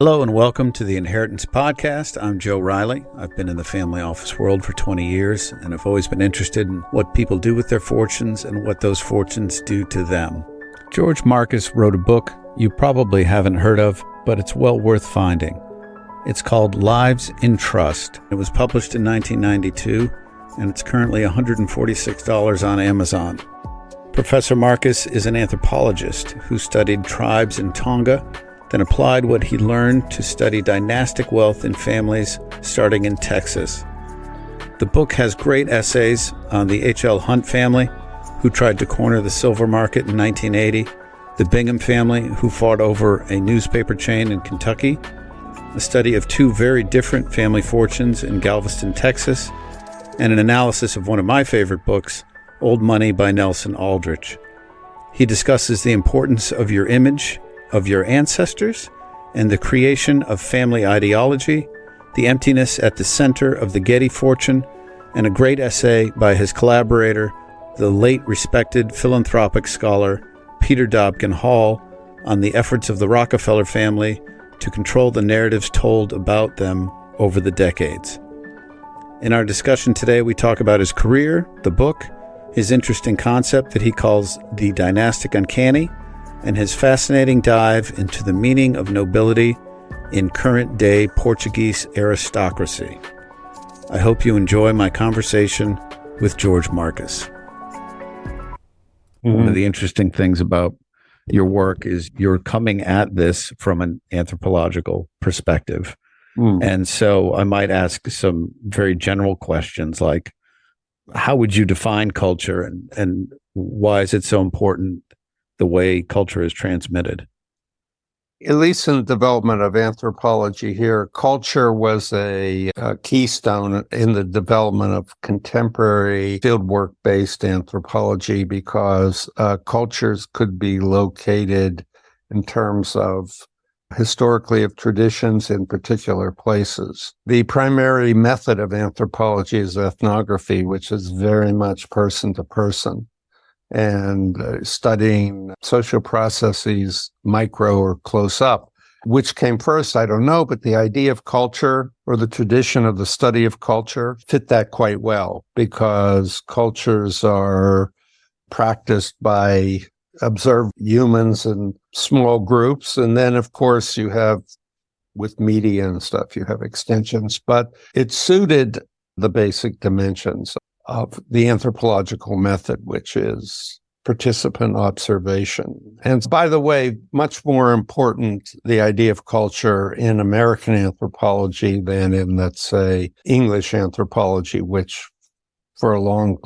Hello and welcome to the Inheritance Podcast. I'm Joe Riley. I've been in the family office world for 20 years, and I've always been interested in what people do with their fortunes and what those fortunes do to them. George Marcus wrote a book you probably haven't heard of, but it's well worth finding. It's called Lives in Trust. It was published in 1992, and it's currently $146 on Amazon. Professor Marcus is an anthropologist who studied tribes in Tonga, then applied what he learned to study dynastic wealth in families starting in Texas. The book has great essays on the H.L. Hunt family, who tried to corner the silver market in 1980, the Bingham family, who fought over a newspaper chain in Kentucky, a study of two very different family fortunes in Galveston, Texas, and an analysis of one of my favorite books, Old Money by Nelson Aldrich. He discusses the importance of your image, of your ancestors, and the creation of family ideology, the emptiness at the center of the Getty fortune, and a great essay by his collaborator, the late respected philanthropic scholar Peter Dobkin Hall, on the efforts of the Rockefeller family to control the narratives told about them over the decades. In our discussion today, we talk about his career, the book, his interesting concept that he calls the dynastic uncanny, and his fascinating dive into the meaning of nobility in current-day Portuguese aristocracy. I hope you enjoy my conversation with George Marcus. One of the interesting things about your work is you're coming at this from an anthropological perspective. And so I might ask some very general questions like, how would you define culture and why is it so important the way culture is transmitted? At least in the development of anthropology here, culture was a keystone in the development of contemporary fieldwork-based anthropology because cultures could be located in terms of historically of traditions in particular places. The primary method of anthropology is ethnography, which is very much person to person, and studying social processes, micro or close up. Which came first, I don't know, but the idea of culture or the tradition of the study of culture fit that quite well because cultures are practiced by observed humans in small groups. And then, of course, you have, with media and stuff, you have extensions, but it suited the basic dimensions of the anthropological method, which is participant observation. And by the way, much more important, the idea of culture in American anthropology than in, let's say, English anthropology, which for a long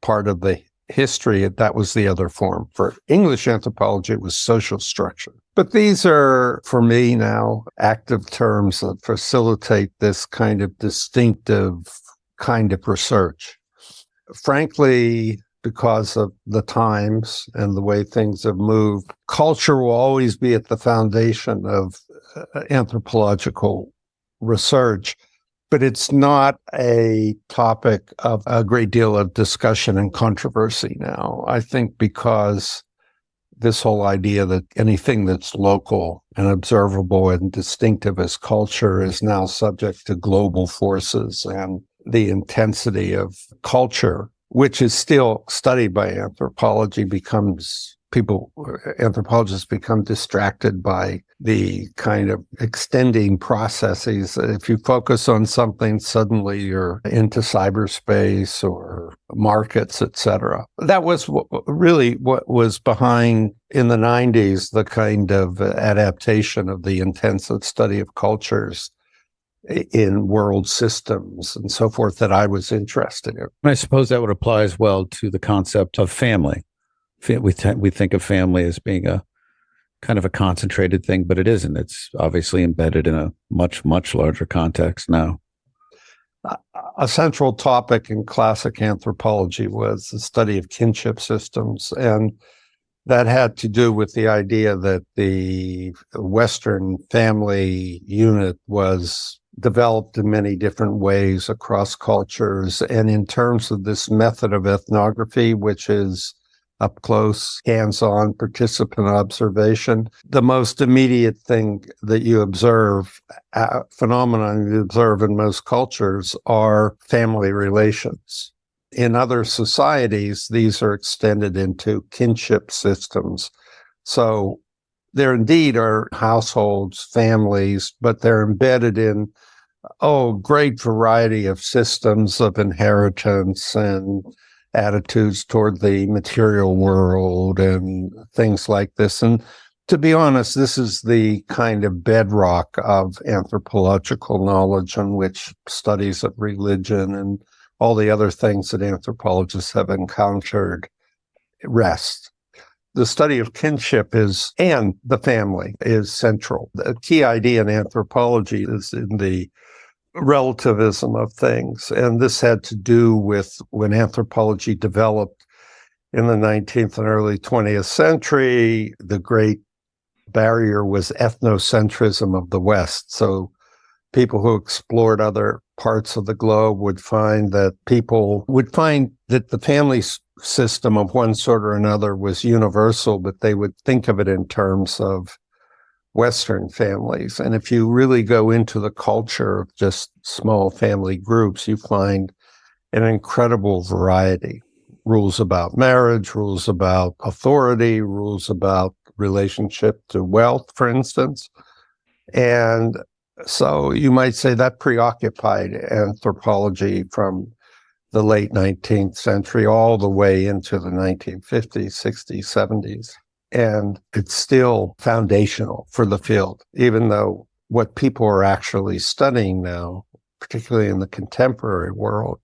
part of the history, that was the other form. For English anthropology, it was social structure. But these are, for me now, active terms that facilitate this kind of distinctive kind of research. Frankly, because of the times and the way things have moved, culture will always be at the foundation of anthropological research, but it's not a topic of a great deal of discussion and controversy now. I think because this whole idea that anything that's local and observable and distinctive as culture is now subject to global forces, and the intensity of culture, which is still studied by anthropology, anthropologists become distracted by the kind of extending processes. If you focus on something, suddenly you're into cyberspace or markets, etc. That was really what was behind, in the 90s, the kind of adaptation of the intensive study of cultures in world systems and so forth that I was interested in. I suppose that would apply as well to the concept of family. We think of family as being a kind of a concentrated thing, but it isn't. It's obviously embedded in a much, much larger context now. A central topic in classic anthropology was the study of kinship systems, and that had to do with the idea that the Western family unit was developed in many different ways across cultures. And in terms of this method of ethnography, which is up close, hands-on participant observation. The most immediate thing that you observe, phenomenon you observe in most cultures, are family relations. In other societies, these are extended into kinship systems. So there indeed are households, families, but they're embedded in great variety of systems of inheritance and attitudes toward the material world and things like this. And to be honest, this is the kind of bedrock of anthropological knowledge on which studies of religion and all the other things that anthropologists have encountered rest. The study of kinship and the family is central. The key idea in anthropology is in the relativism of things. And this had to do with when anthropology developed in the 19th and early 20th century. The great barrier was ethnocentrism of the West. So people who explored other parts of the globe would find that the family system of one sort or another was universal, but they would think of it in terms of Western families. And if you really go into the culture of just small family groups, you find an incredible variety. Rules about marriage, rules about authority, rules about relationship to wealth, for instance. And so you might say that preoccupied anthropology from the late 19th century all the way into the 1950s, 60s, 70s. And it's still foundational for the field, even though what people are actually studying now, particularly in the contemporary world.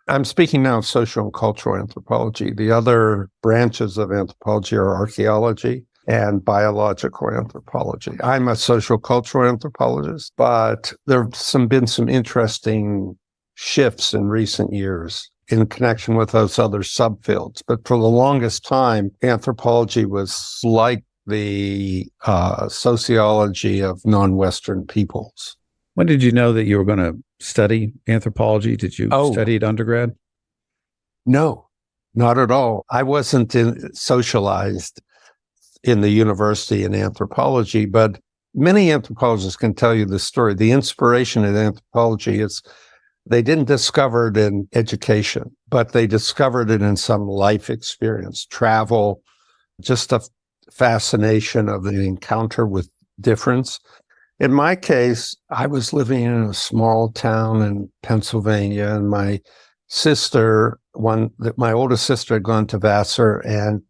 I'm speaking now of social and cultural anthropology. The other branches of anthropology are archaeology and biological anthropology. I'm a social cultural anthropologist, but there have been some interesting shifts in recent years in connection with those other subfields. But for the longest time, anthropology was like the sociology of non-Western peoples. When did you know that you were going to study anthropology? Did you study at undergrad? No, not at all. I wasn't socialized in the university in anthropology, but many anthropologists can tell you the story. The inspiration in anthropology is they didn't discover it in education, but they discovered it in some life experience, travel, just a fascination of the encounter with difference. In my case, I was living in a small town in Pennsylvania, and my oldest sister had gone to Vassar and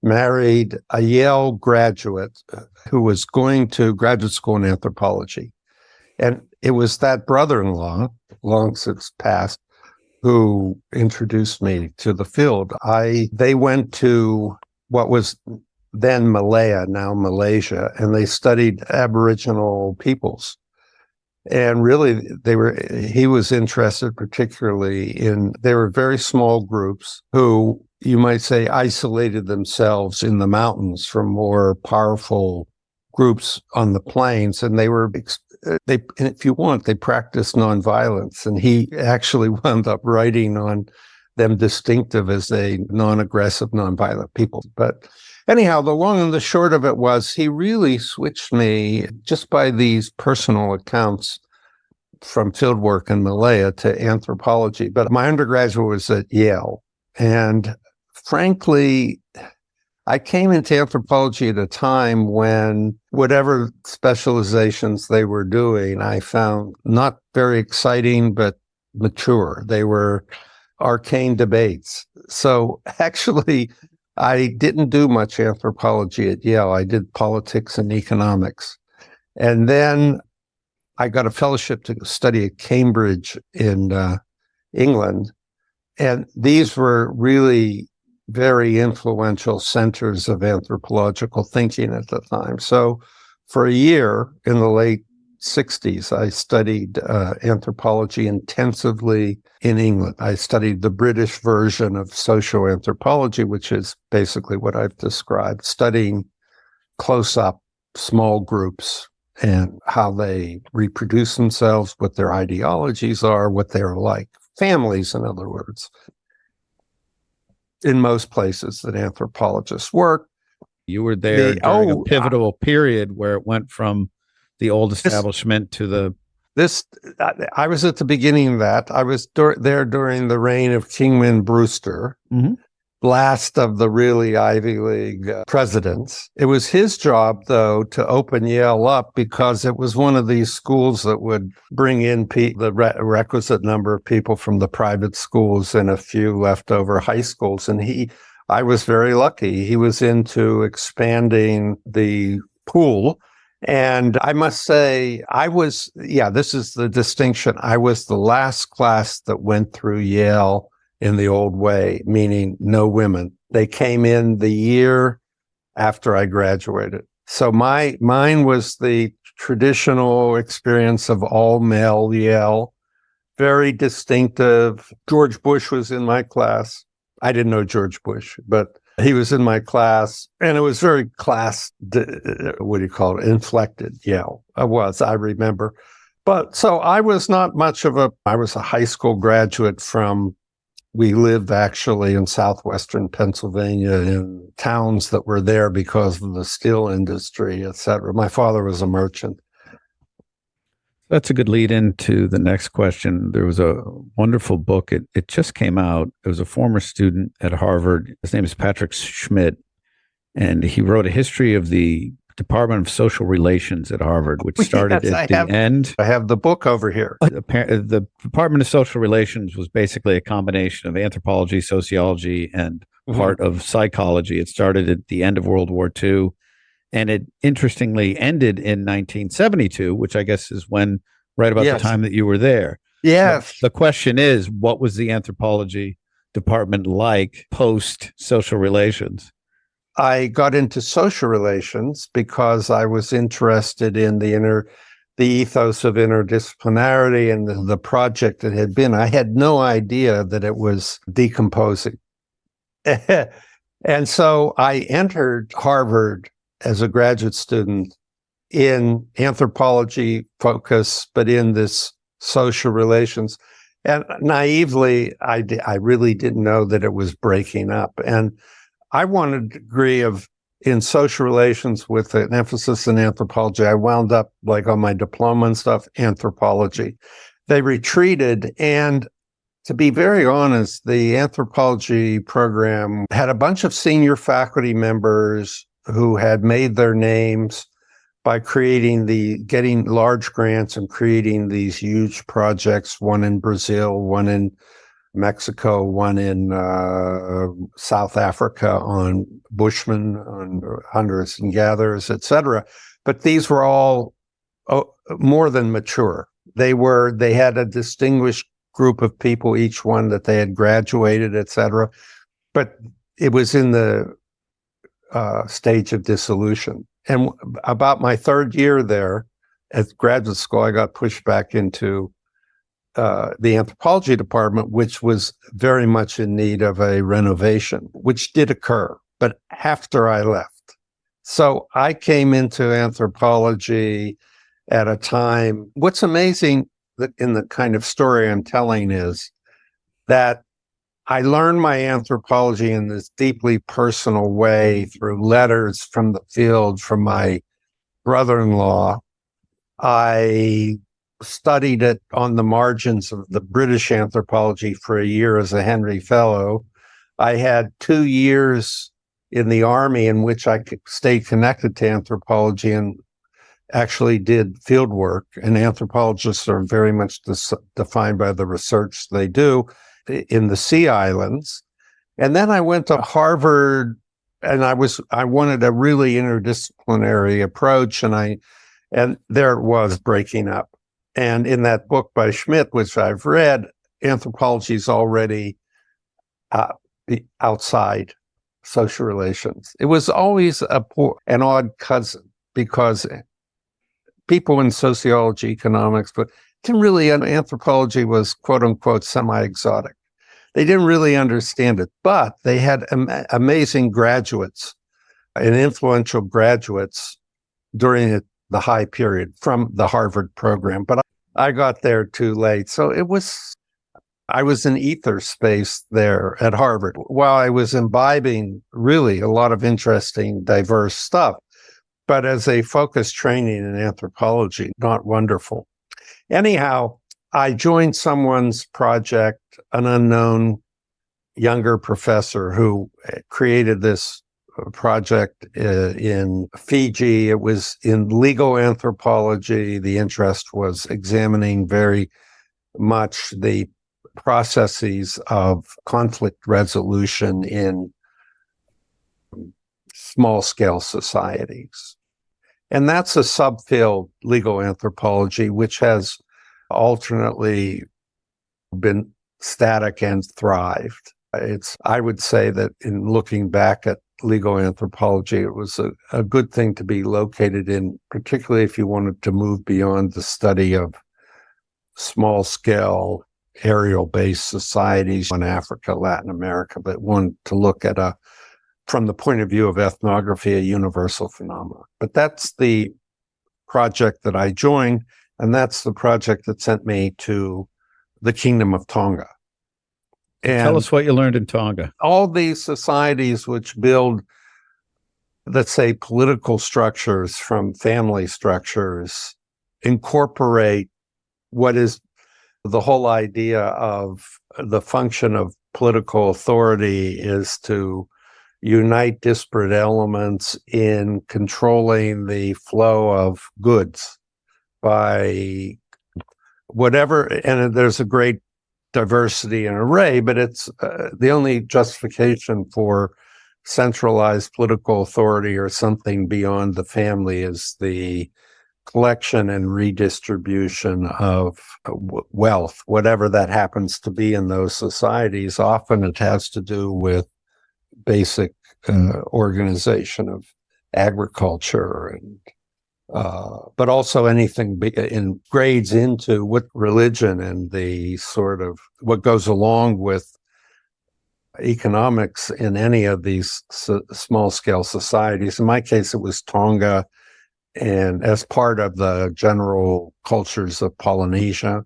married a Yale graduate who was going to graduate school in anthropology. And it was that brother-in-law, long since passed, who introduced me to the field. They went to what was then Malaya, now Malaysia, and they studied Aboriginal peoples. And really, he was interested particularly they were very small groups who, you might say, isolated themselves in the mountains from more powerful groups on the plains. And if you want, they practiced nonviolence. And he actually wound up writing on them distinctive as a non-aggressive, nonviolent people. But anyhow, the long and the short of it was he really switched me just by these personal accounts from fieldwork in Malaya to anthropology. But my undergraduate was at Yale. And frankly, I came into anthropology at a time when whatever specializations they were doing, I found not very exciting, but mature. They were arcane debates. So actually, I didn't do much anthropology at Yale. I did politics and economics. And then I got a fellowship to study at Cambridge in England. And these were really very influential centers of anthropological thinking at the time. So for a year in the late 60s, I studied anthropology intensively in England. I studied the British version of social anthropology, which is basically what I've described, studying close up small groups and how they reproduce themselves, what their ideologies are, what they're like. Families, in other words. in most places that anthropologists work. You were there during a pivotal period where it went from the old establishment to the... I was at the beginning of that. I was there during the reign of Kingman Brewster, last of the really Ivy League presidents. It was his job, though, to open Yale up because it was one of these schools that would bring in the requisite number of people from the private schools and a few leftover high schools. And I was very lucky. He was into expanding the pool. And I must say, this is the distinction. I was the last class that went through Yale in the old way, meaning no women. They came in the year after I graduated. So mine was the traditional experience of all male Yale, very distinctive. George Bush was in my class. I didn't know George Bush, but he was in my class, and it was very inflected Yale. I remember. But so I was not much I was a high school graduate we lived actually in southwestern Pennsylvania in towns that were there because of the steel industry, et cetera. My father was a merchant. That's a good lead into the next question. There was a wonderful book. It just came out. It was a former student at Harvard. His name is Patrick Schmidt, and he wrote a history of the Department of Social Relations at Harvard, which started at the end. I have the book over here. The Department of Social Relations was basically a combination of anthropology, sociology, and part of psychology. It started at the end of World War II. And it interestingly ended in 1972, which I guess is right about the time that you were there. Yes. So the question is, what was the anthropology department like post social relations? I got into social relations because I was interested in the ethos of interdisciplinarity and the project it had been. I had no idea that it was decomposing. And so I entered Harvard as a graduate student in anthropology focus, but in this social relations. And naively, I really didn't know that it was breaking up. And I wanted a degree in social relations with an emphasis in anthropology. I wound up, like on my diploma and stuff, anthropology. They retreated, and to be very honest, the anthropology program had a bunch of senior faculty members who had made their names by getting large grants and creating these huge projects, one in Brazil, one in Mexico, one in South Africa on Bushmen, on hunters and gatherers, etc. But these were all more than mature. They had a distinguished group of people, each one that they had graduated, etc. But it was in the stage of dissolution. And about my third year there at graduate school, I got pushed back into the anthropology department, which was very much in need of a renovation, which did occur, but after I left. So I came into anthropology at a time. What's amazing in the kind of story I'm telling is that I learned my anthropology in this deeply personal way through letters from the field from my brother-in-law. I studied it on the margins of the British anthropology for a year as a Henry Fellow. I had 2 years in the Army in which I stayed connected to anthropology and actually did field work. And anthropologists are very much defined by the research they do in the Sea Islands. And then I went to Harvard, and I wanted a really interdisciplinary approach, and there it was breaking up. And in that book by Schmidt, which I've read, anthropology is already outside social relations. It was always an odd cousin, because people in sociology, economics, but anthropology was quote unquote semi-exotic. They didn't really understand it, but they had amazing graduates and influential graduates during the high period from the Harvard program. But I got there too late. So I was in ether space there at Harvard while I was imbibing really a lot of interesting, diverse stuff, but as a focused training in anthropology, not wonderful. Anyhow, I joined someone's project, an unknown younger professor who created this project in Fiji. It was in legal anthropology. The interest was examining very much the processes of conflict resolution in small-scale societies. And that's a subfield, legal anthropology, which has alternately been static and thrived. I would say that in looking back at legal anthropology, it was a good thing to be located in, particularly if you wanted to move beyond the study of small-scale aerial-based societies in Africa, Latin America, but wanted to look at from the point of view of ethnography, a universal phenomenon. But that's the project that I joined, and that's the project that sent me to the Kingdom of Tonga. And tell us what you learned in Tonga. All these societies which build, let's say, political structures from family structures, incorporate what is the whole idea of the function of political authority is to unite disparate elements in controlling the flow of goods by whatever. And there's a great diversity and array, but it's the only justification for centralized political authority or something beyond the family is the collection and redistribution of wealth, whatever that happens to be in those societies. Often it has to do with basic organization of agriculture, and but also anything in grades into what religion and the sort of what goes along with economics in any of these small scale societies. In my case, it was Tonga, and as part of the general cultures of Polynesia,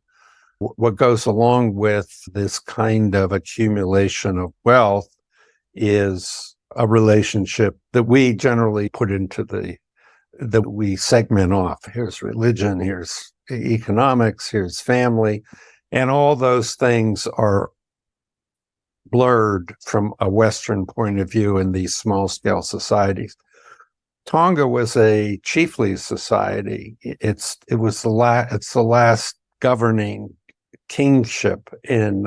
what goes along with this kind of accumulation of wealth is a relationship that we generally put into that we segment off. Here's religion, here's economics, here's family, and all those things are blurred from a Western point of view in these small-scale societies. Tonga was a chiefly society. It's the last governing kingship in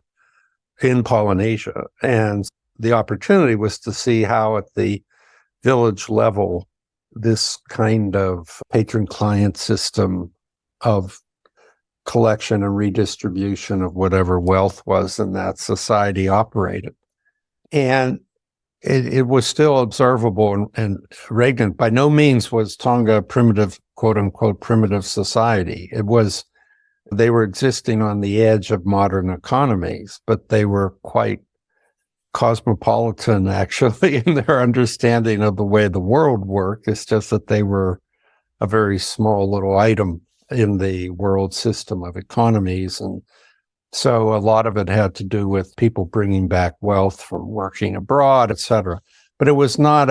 Polynesia, and the opportunity was to see how at the village level this kind of patron-client system of collection and redistribution of whatever wealth was in that society operated. And it was still observable and regnant. By no means was Tonga a primitive, quote-unquote, primitive society. They were existing on the edge of modern economies, but they were quite cosmopolitan, actually, in their understanding of the way the world worked. It's just that they were a very small little item in the world system of economies. And so a lot of it had to do with people bringing back wealth from working abroad, et cetera. But it was not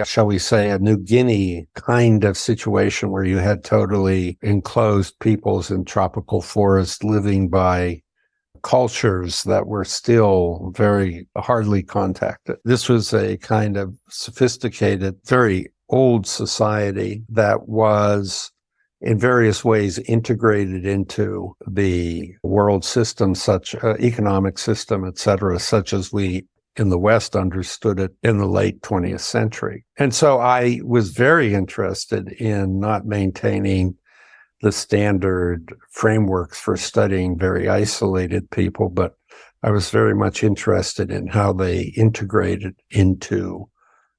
shall we say, a New Guinea kind of situation where you had totally enclosed peoples in tropical forests living by cultures that were still very hardly contacted. This was a kind of sophisticated, very old society that was in various ways integrated into the world system, such economic system, et cetera, such as we in the West understood it in the late 20th century. And so I was very interested in not maintaining the standard frameworks for studying very isolated people, but I was very much interested in how they integrated into,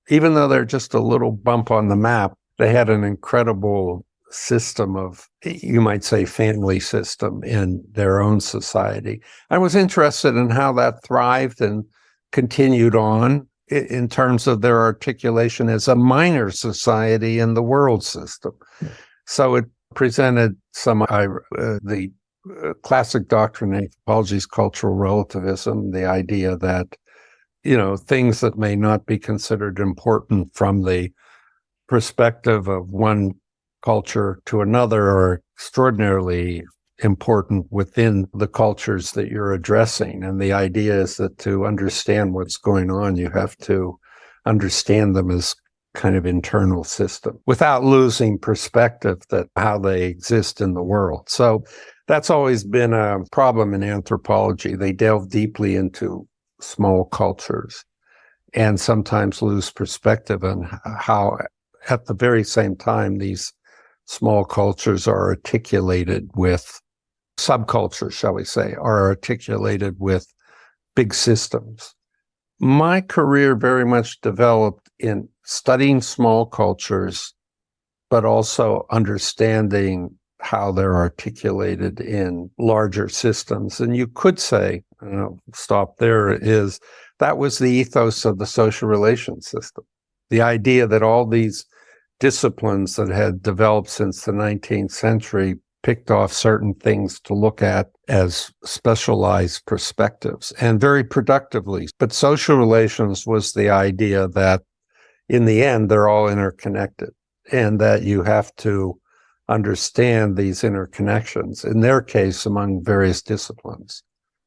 even though they're just a little bump on the map, they had an incredible system of, you might say, family system in their own society. I was interested in how that thrived and continued on in terms of their articulation as a minor society in the world system. So it presented the classic doctrine in anthropology is cultural relativism, the idea that, things that may not be considered important from the perspective of one culture to another are extraordinarily important within the cultures that you're addressing. And the idea is that to understand what's going on, you have to understand them as kind of internal system without losing perspective that how they exist in the world. So that's always been a problem in anthropology. They delve deeply into small cultures and sometimes lose perspective on how at the very same time these small cultures are articulated with subcultures, shall we say, are articulated with big systems. My career very much developed in studying small cultures, but also understanding how they're articulated in larger systems. And you could say, stop there, is that was the ethos of the social relations system. The idea that all these disciplines that had developed since the 19th century picked off certain things to look at as specialized perspectives, and very productively. But social relations was the idea that in the end, they're all interconnected, and that you have to understand these interconnections, in their case, among various disciplines.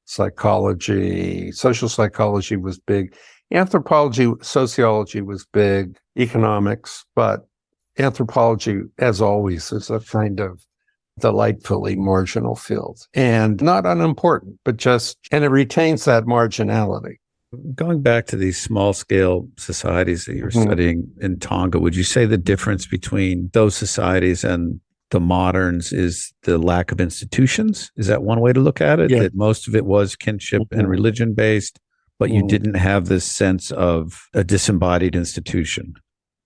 Psychology, social psychology was big. Anthropology, sociology was big, economics, but anthropology, as always, is a kind of delightfully marginal field and not unimportant, and it retains that marginality. Going back to these small scale societies that you're studying in Tonga, would you say the difference between those societies and the moderns is the lack of institutions? Is that one way to look at it? Yeah. That most of it was kinship and religion based, but you didn't have this sense of a disembodied institution.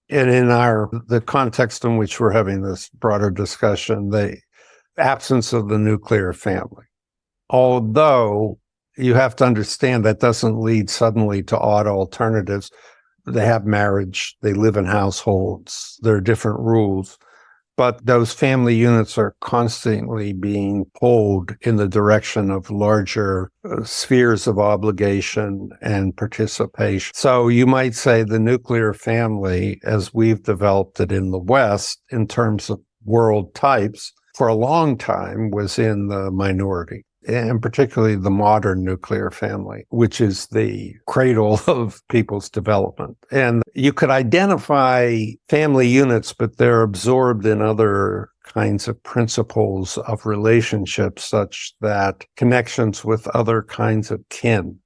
And in the context in which we're having this broader discussion, the absence of the nuclear family. Although you have to understand that doesn't lead suddenly to odd alternatives. They have marriage, they live in households, there are different rules, but those family units are constantly being pulled in the direction of larger spheres of obligation and participation. So you might say the nuclear family, as we've developed it in the West, in terms of world types, for a long time was in the minority, and particularly the modern nuclear family, which is the cradle of people's development. And you could identify family units, but they're absorbed in other kinds of principles of relationships, such that connections with other kinds of kin,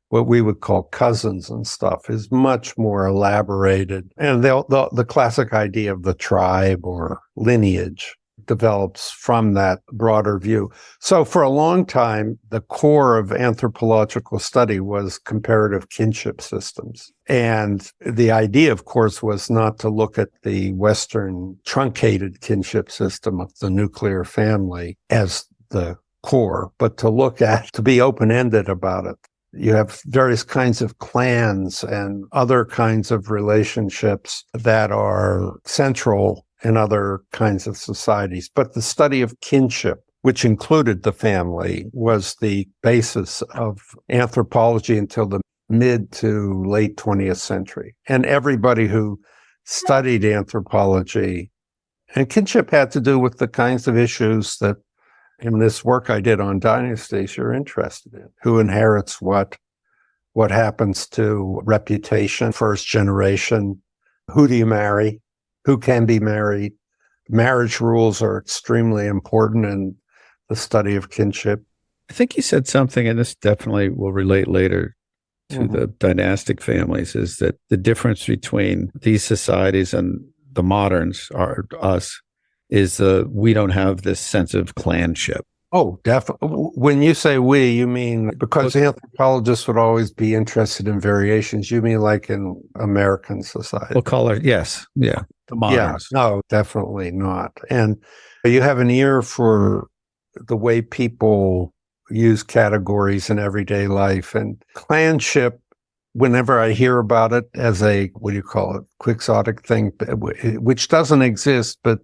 what we would call cousins and stuff, is much more elaborated. And the classic idea of the tribe or lineage develops from that broader view. So for a long time, the core of anthropological study was comparative kinship systems. And the idea, of course, was not to look at the Western truncated kinship system of the nuclear family as the core, but to be open-ended about it. You have various kinds of clans and other kinds of relationships that are central in other kinds of societies. But the study of kinship, which included the family, was the basis of anthropology until the mid to late 20th century. And everybody who studied anthropology, and kinship had to do with the kinds of issues that in this work I did on dynasties you're interested in. Who inherits what happens to reputation, first generation, who do you marry? Who can be married? Marriage rules are extremely important in the study of kinship. I think you said something, and this definitely will relate later to the dynastic families, is that the difference between these societies and the moderns, are us, is we don't have this sense of clanship. Oh, definitely. When you say we, you mean, because anthropologists would always be interested in variations, you mean like in American society? We'll call it, yes. Yeah. The moderns. Yeah, no, definitely not. And you have an ear for the way people use categories in everyday life. And clanship, whenever I hear about it as a, quixotic thing, which doesn't exist, but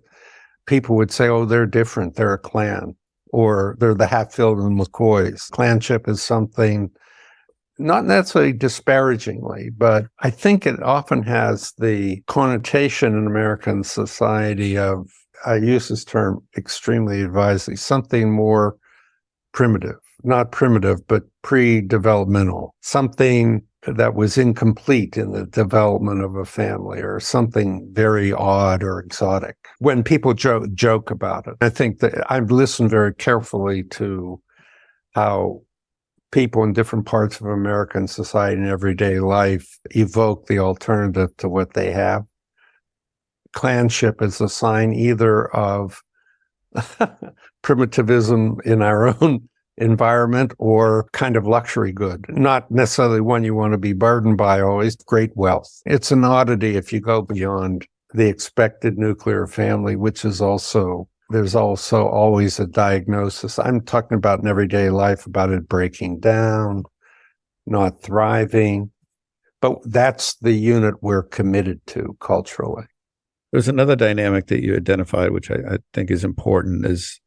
people would say, oh, they're different. They're a clan. or they're the Hatfield and McCoys. Clanship is something not necessarily disparagingly, but I think it often has the connotation in American society of, I use this term extremely advisedly, something more primitive, not primitive, but pre-developmental, something that was incomplete in the development of a family, or something very odd or exotic. When people joke about it, I think that I've listened very carefully to how people in different parts of American society and everyday life evoke the alternative to what they have. Clanship is a sign either of primitivism in our own environment or kind of luxury good, not necessarily one you want to be burdened by always, great wealth. It's an oddity if you go beyond the expected nuclear family, which is also, there's also always a diagnosis. I'm talking about in everyday life, about it breaking down, not thriving, but that's the unit we're committed to culturally. There's another dynamic that you identified, which I think is important, is,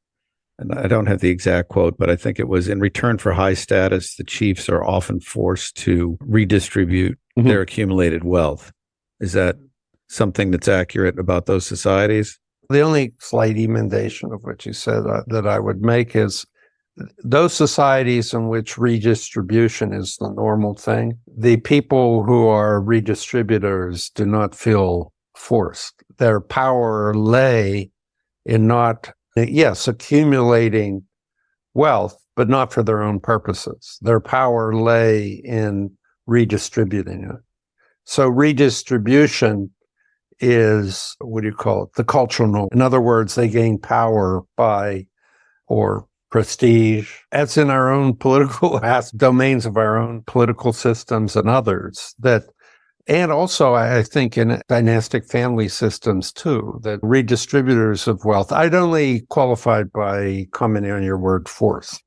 and I don't have the exact quote, but I think it was, in return for high status, the chiefs are often forced to redistribute their accumulated wealth. Is that something that's accurate about those societies? The only slight emendation of what you said that I would make is those societies in which redistribution is the normal thing, the people who are redistributors do not feel forced. Their power lay in not, yes, accumulating wealth, but not for their own purposes. Their power lay in redistributing it. So redistribution is, what do you call it, the cultural norm. In other words, they gain power by, or prestige, as in our own political domains of our own political systems and others, that, and also I think in dynastic family systems too, that redistributors of wealth, I'd only qualified by commenting on your word force,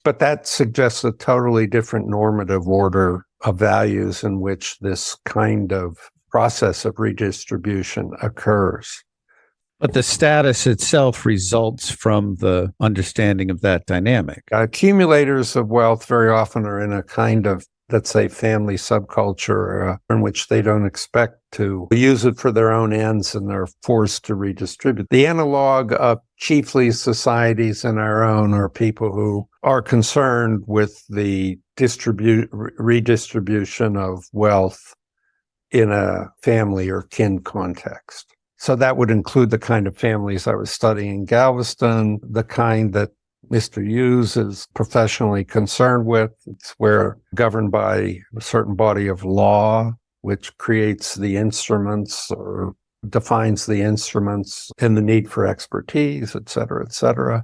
but that suggests a totally different normative order of values in which this kind of process of redistribution occurs. But the status itself results from the understanding of that dynamic. Accumulators of wealth very often are in a kind of, let's say, family subculture in which they don't expect to use it for their own ends and they're forced to redistribute. The analog of chiefly societies in our own are people who are concerned with the redistribution of wealth in a family or kin context. So that would include the kind of families I was studying in Galveston, the kind that Mr. Hughes is professionally concerned with. It's where governed by a certain body of law, which creates the instruments or defines the instruments and the need for expertise, et cetera, et cetera.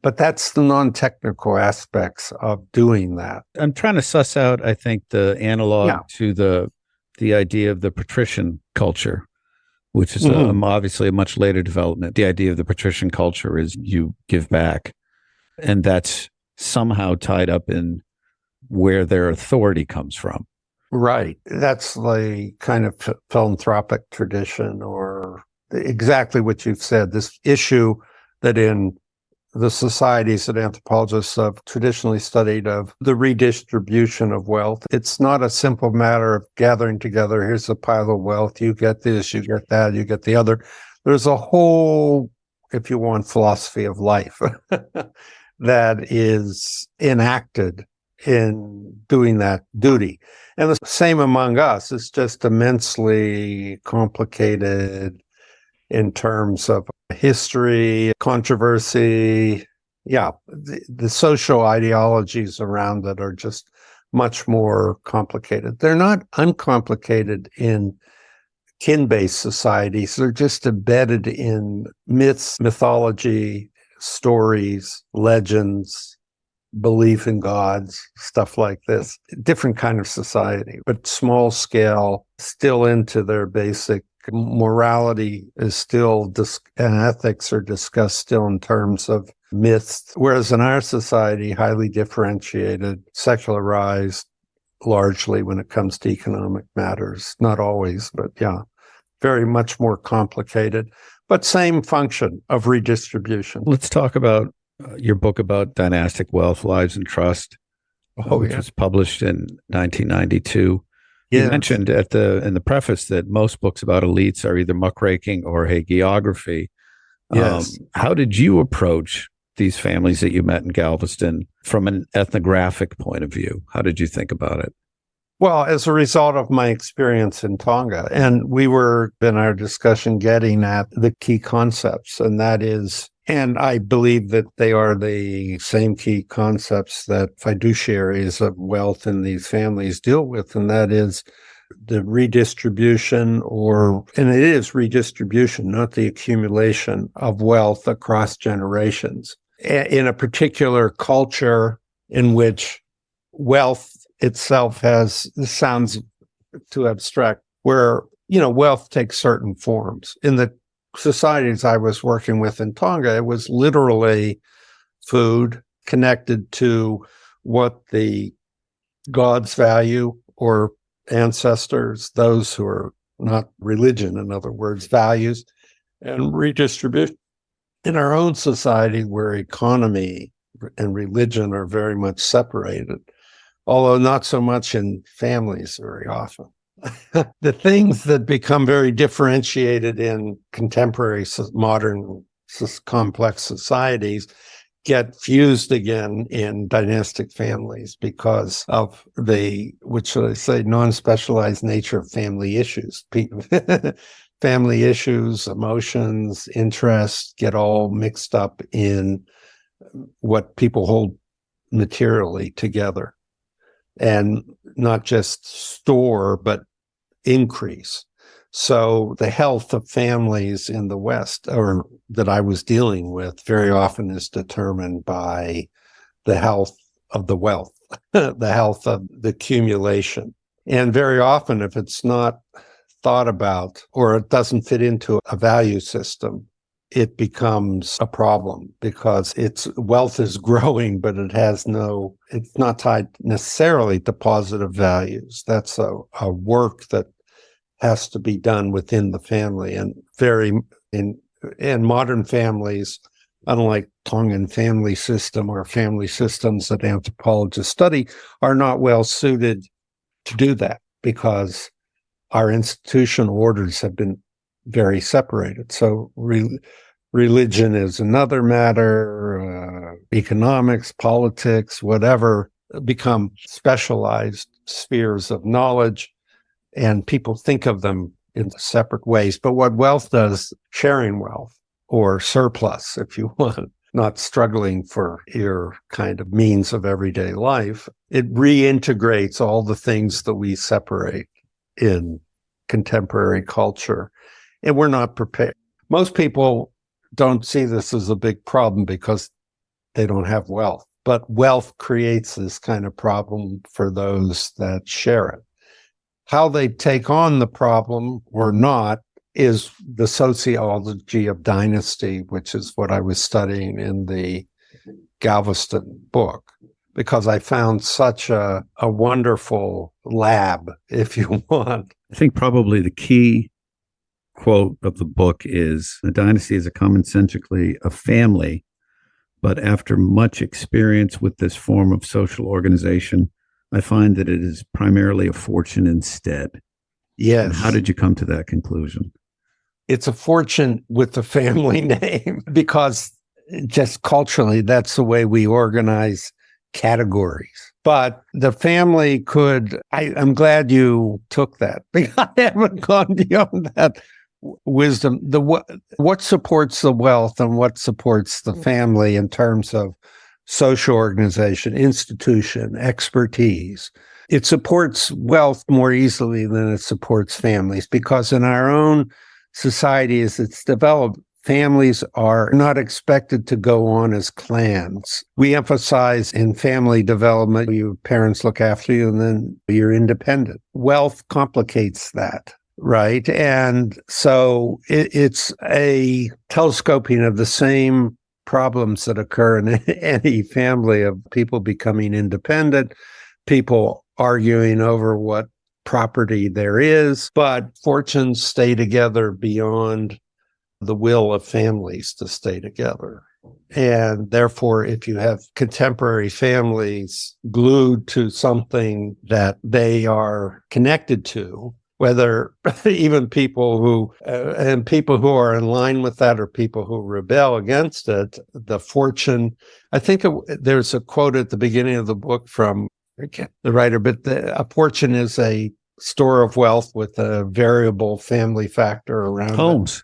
But that's the non-technical aspects of doing that. I'm trying to suss out, I think, the analog to the idea of the patrician culture, which is obviously a much later development. The idea of the patrician culture is you give back. And that's somehow tied up in where their authority comes from. Right. That's the kind of philanthropic tradition, or exactly what you've said, this issue that in the societies that anthropologists have traditionally studied of the redistribution of wealth. It's not a simple matter of gathering together, here's a pile of wealth, you get this, you get that, you get the other. There's a whole, if you want, philosophy of life that is enacted in doing that duty. And the same among us. It's just immensely complicated in terms of history, controversy. Yeah, the social ideologies around it are just much more complicated. They're not uncomplicated in kin-based societies. They're just embedded in myths, mythology, stories, legends, belief in gods, stuff like this. Different kind of society, but small scale, still into their basic morality is still, and ethics are discussed still in terms of myths, whereas in our society, highly differentiated, secularized, largely when it comes to economic matters. Not always, but yeah, very much more complicated, but same function of redistribution. Let's talk about your book about dynastic wealth, lives, and trust, which was published in 1992. You mentioned in the preface that most books about elites are either muckraking or hagiography. Yes. How did you approach these families that you met in Galveston from an ethnographic point of view? How did you think about it? Well, as a result of my experience in Tonga, and we were in our discussion getting at the key concepts, and that is, and I believe that they are the same key concepts that fiduciaries of wealth in these families deal with, and that is the redistribution and it is redistribution, not the accumulation of wealth across generations. In a particular culture in which wealth itself this sounds too abstract, where, wealth takes certain forms. In the societies I was working with in Tonga, it was literally food connected to what the gods value, or ancestors, those who are not religion, in other words, values, and redistribution. In our own society, where economy and religion are very much separated, although not so much in families very often. The things that become very differentiated in contemporary modern complex societies get fused again in dynastic families because of which should I say, non-specialized nature of family issues. Family issues, emotions, interests get all mixed up in what people hold materially together, and not just store, but increase. So the health of families in the West, or that I was dealing with, very often is determined by the health of the wealth, the health of the accumulation. And very often, if it's not thought about, or it doesn't fit into a value system, it becomes a problem, because its wealth is growing, but it's not tied necessarily to positive values. That's a work that has to be done within the family, and in modern families, unlike Tongan family system or family systems that anthropologists study, are not well suited to do that, because our institutional orders have been very separated. So religion is another matter, economics, politics, whatever, become specialized spheres of knowledge, and people think of them in separate ways. But what wealth does, sharing wealth, or surplus, if you want, not struggling for your kind of means of everyday life, it reintegrates all the things that we separate in contemporary culture. And we're not prepared. Most people don't see this as a big problem because they don't have wealth. But wealth creates this kind of problem for those that share it. How they take on the problem or not is the sociology of dynasty, which is what I was studying in the Galveston book, because I found such a wonderful lab, if you want. I think probably the key quote of the book is, the dynasty is a commonsensically a family, but after much experience with this form of social organization, I find that it is primarily a fortune instead. Yes. And how did you come to that conclusion? It's a fortune with the family name, because just culturally, that's the way we organize categories. But the family I'm glad you took that, because I haven't gone beyond that wisdom. What supports the wealth and what supports the family in terms of social organization, institution, expertise. It supports wealth more easily than it supports families, because in our own society as it's developed, families are not expected to go on as clans. We emphasize in family development, your parents look after you and then you're independent. Wealth complicates that, right? And so it's a telescoping of the same problems that occur in any family, of people becoming independent, people arguing over what property there is, but fortunes stay together beyond the will of families to stay together. And therefore, if you have contemporary families glued to something that they are connected to, whether even people who are in line with that or people who rebel against it, the fortune, I think there's a quote at the beginning of the book from the writer, but a fortune is a store of wealth with a variable family factor around Holmes.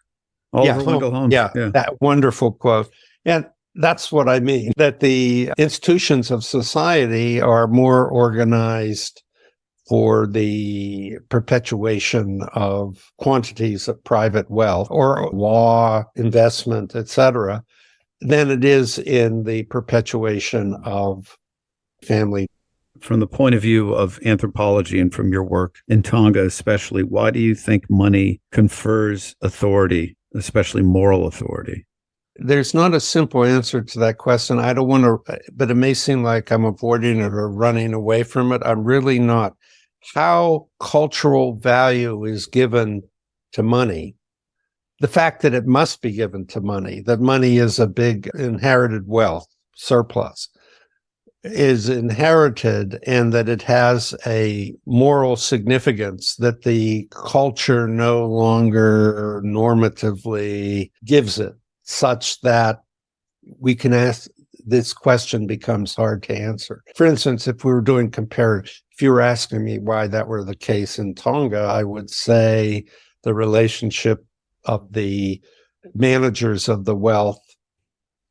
it. Oliver Wendell Holmes. Yeah, that wonderful quote. And that's what I mean, that the institutions of society are more organized for the perpetuation of quantities of private wealth or law, investment, etc., than it is in the perpetuation of family. From the point of view of anthropology and from your work in Tonga especially, why do you think money confers authority, especially moral authority? There's not a simple answer to that question. I don't want to, but it may seem like I'm avoiding it or running away from it. I'm really not. How cultural value is given to money, the fact that it must be given to money, that money is a big inherited wealth, surplus, is inherited, and that it has a moral significance that the culture no longer normatively gives it, such that we can ask, this question becomes hard to answer. For instance, if we were doing comparative, if you were asking me why that were the case in Tonga, I would say the relationship of the managers of the wealth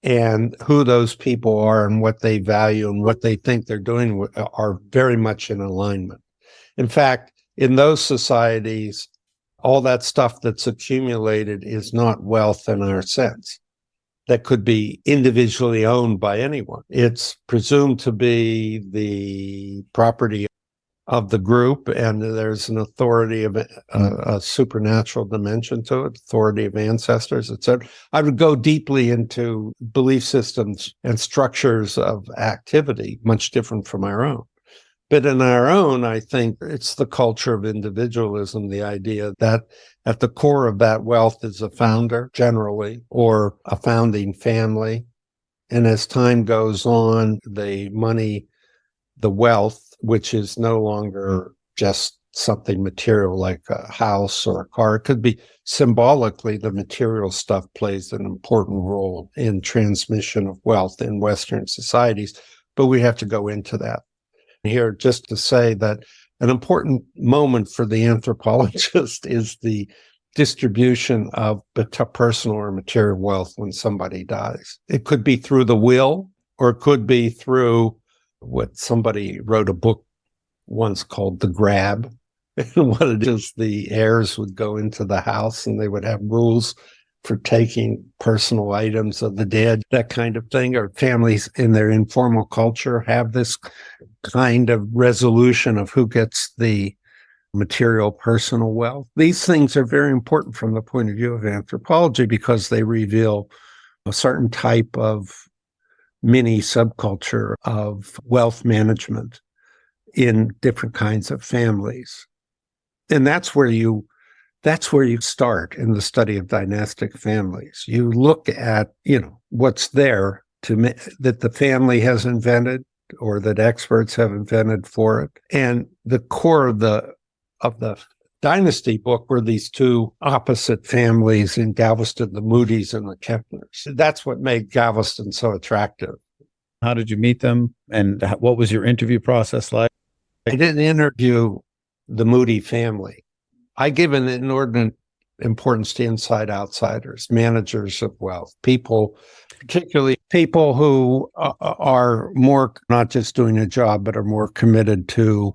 and who those people are and what they value and what they think they're doing are very much in alignment. In fact, in those societies, all that stuff that's accumulated is not wealth in our sense that could be individually owned by anyone. It's presumed to be the property of the group, and there's an authority of a supernatural dimension to it, authority of ancestors, etc. I would go deeply into belief systems and structures of activity, much different from our own. But in our own, I think it's the culture of individualism, the idea that at the core of that wealth is a founder, generally, or a founding family. And as time goes on, the money, the wealth, which is no longer just something material like a house or a car, it could be symbolically, the material stuff plays an important role in transmission of wealth in Western societies. But we have to go into that here just to say that an important moment for the anthropologist is the distribution of personal or material wealth when somebody dies. It could be through the will, or it could be through what somebody wrote a book once called The Grab. And what it is, the heirs would go into the house and they would have rules for taking personal items of the dead, that kind of thing. Or families in their informal culture have this kind of resolution of who gets the material personal wealth. These things are very important from the point of view of anthropology because they reveal a certain type of mini subculture of wealth management in different kinds of families. And that's where you start in the study of dynastic families. You look at, what's there that the family has invented or that experts have invented for it. And the core of the dynasty book were these two opposite families in Galveston, the Moody's and the Kempners. That's what made Galveston so attractive. How did you meet them? And what was your interview process like? I didn't interview the Moody family. I give an inordinate importance to inside-outsiders, managers of wealth, people, particularly people who are more not just doing a job, but are more committed to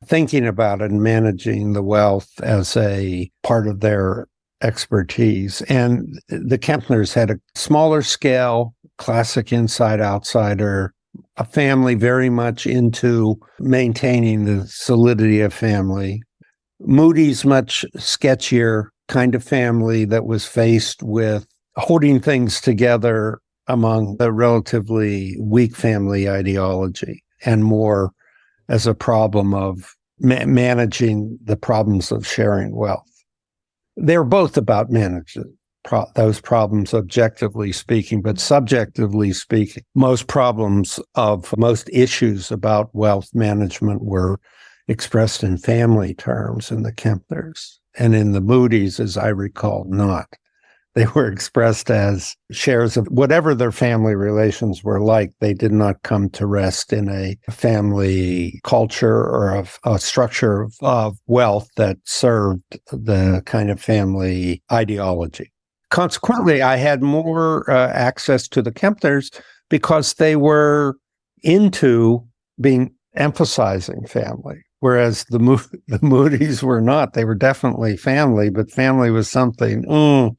thinking about and managing the wealth as a part of their expertise. And the Kempners had a smaller scale, classic inside-outsider, a family very much into maintaining the solidity of family. Moody's much sketchier kind of family that was faced with holding things together among a relatively weak family ideology and more as a problem of managing the problems of sharing wealth. They're both about managing those problems objectively speaking, but subjectively speaking, most issues about wealth management were expressed in family terms in the Kempners, and in the Moody's, as I recall, not. They were expressed as shares of whatever their family relations were like. They did not come to rest in a family culture or a structure of wealth that served the kind of family ideology. Consequently, I had more access to the Kempners because they were into emphasizing family, whereas the Moody's were not. They were definitely family, but family was something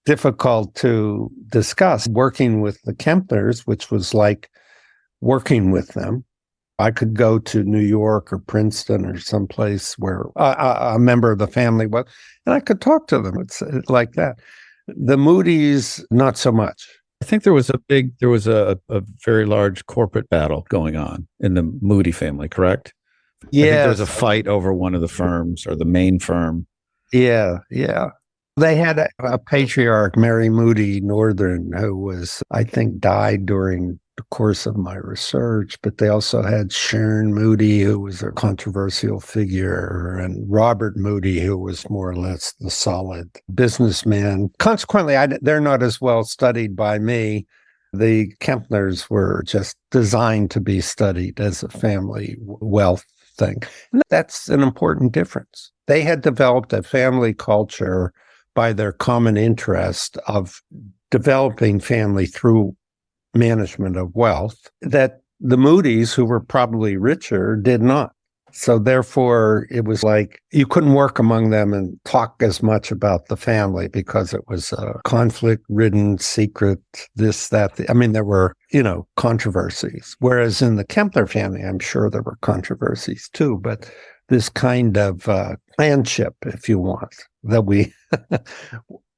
difficult to discuss. Working with the Kempners, which was like working with them. I could go to New York or Princeton or someplace where a member of the family was, and I could talk to them. It's like that. The Moody's, not so much. I think there was a very large corporate battle going on in the Moody family, correct? Yeah. I think there was a fight over one of the firms or the main firm. Yeah. They had a patriarch, Mary Moody Northern, who was, I think, died during the course of my research, but they also had Sharon Moody, who was a controversial figure, and Robert Moody, who was more or less the solid businessman. Consequently, they're not as well studied by me. The Kempners were just designed to be studied as a family wealth thing. And that's an important difference. They had developed a family culture by their common interest of developing family through management of wealth that the Moody's, who were probably richer, did not. So therefore, it was like you couldn't work among them and talk as much about the family because it was a conflict-ridden, secret, this, that. I mean, there were, controversies. Whereas in the Kempner family, I'm sure there were controversies too, but this kind of clanship, if you want, that we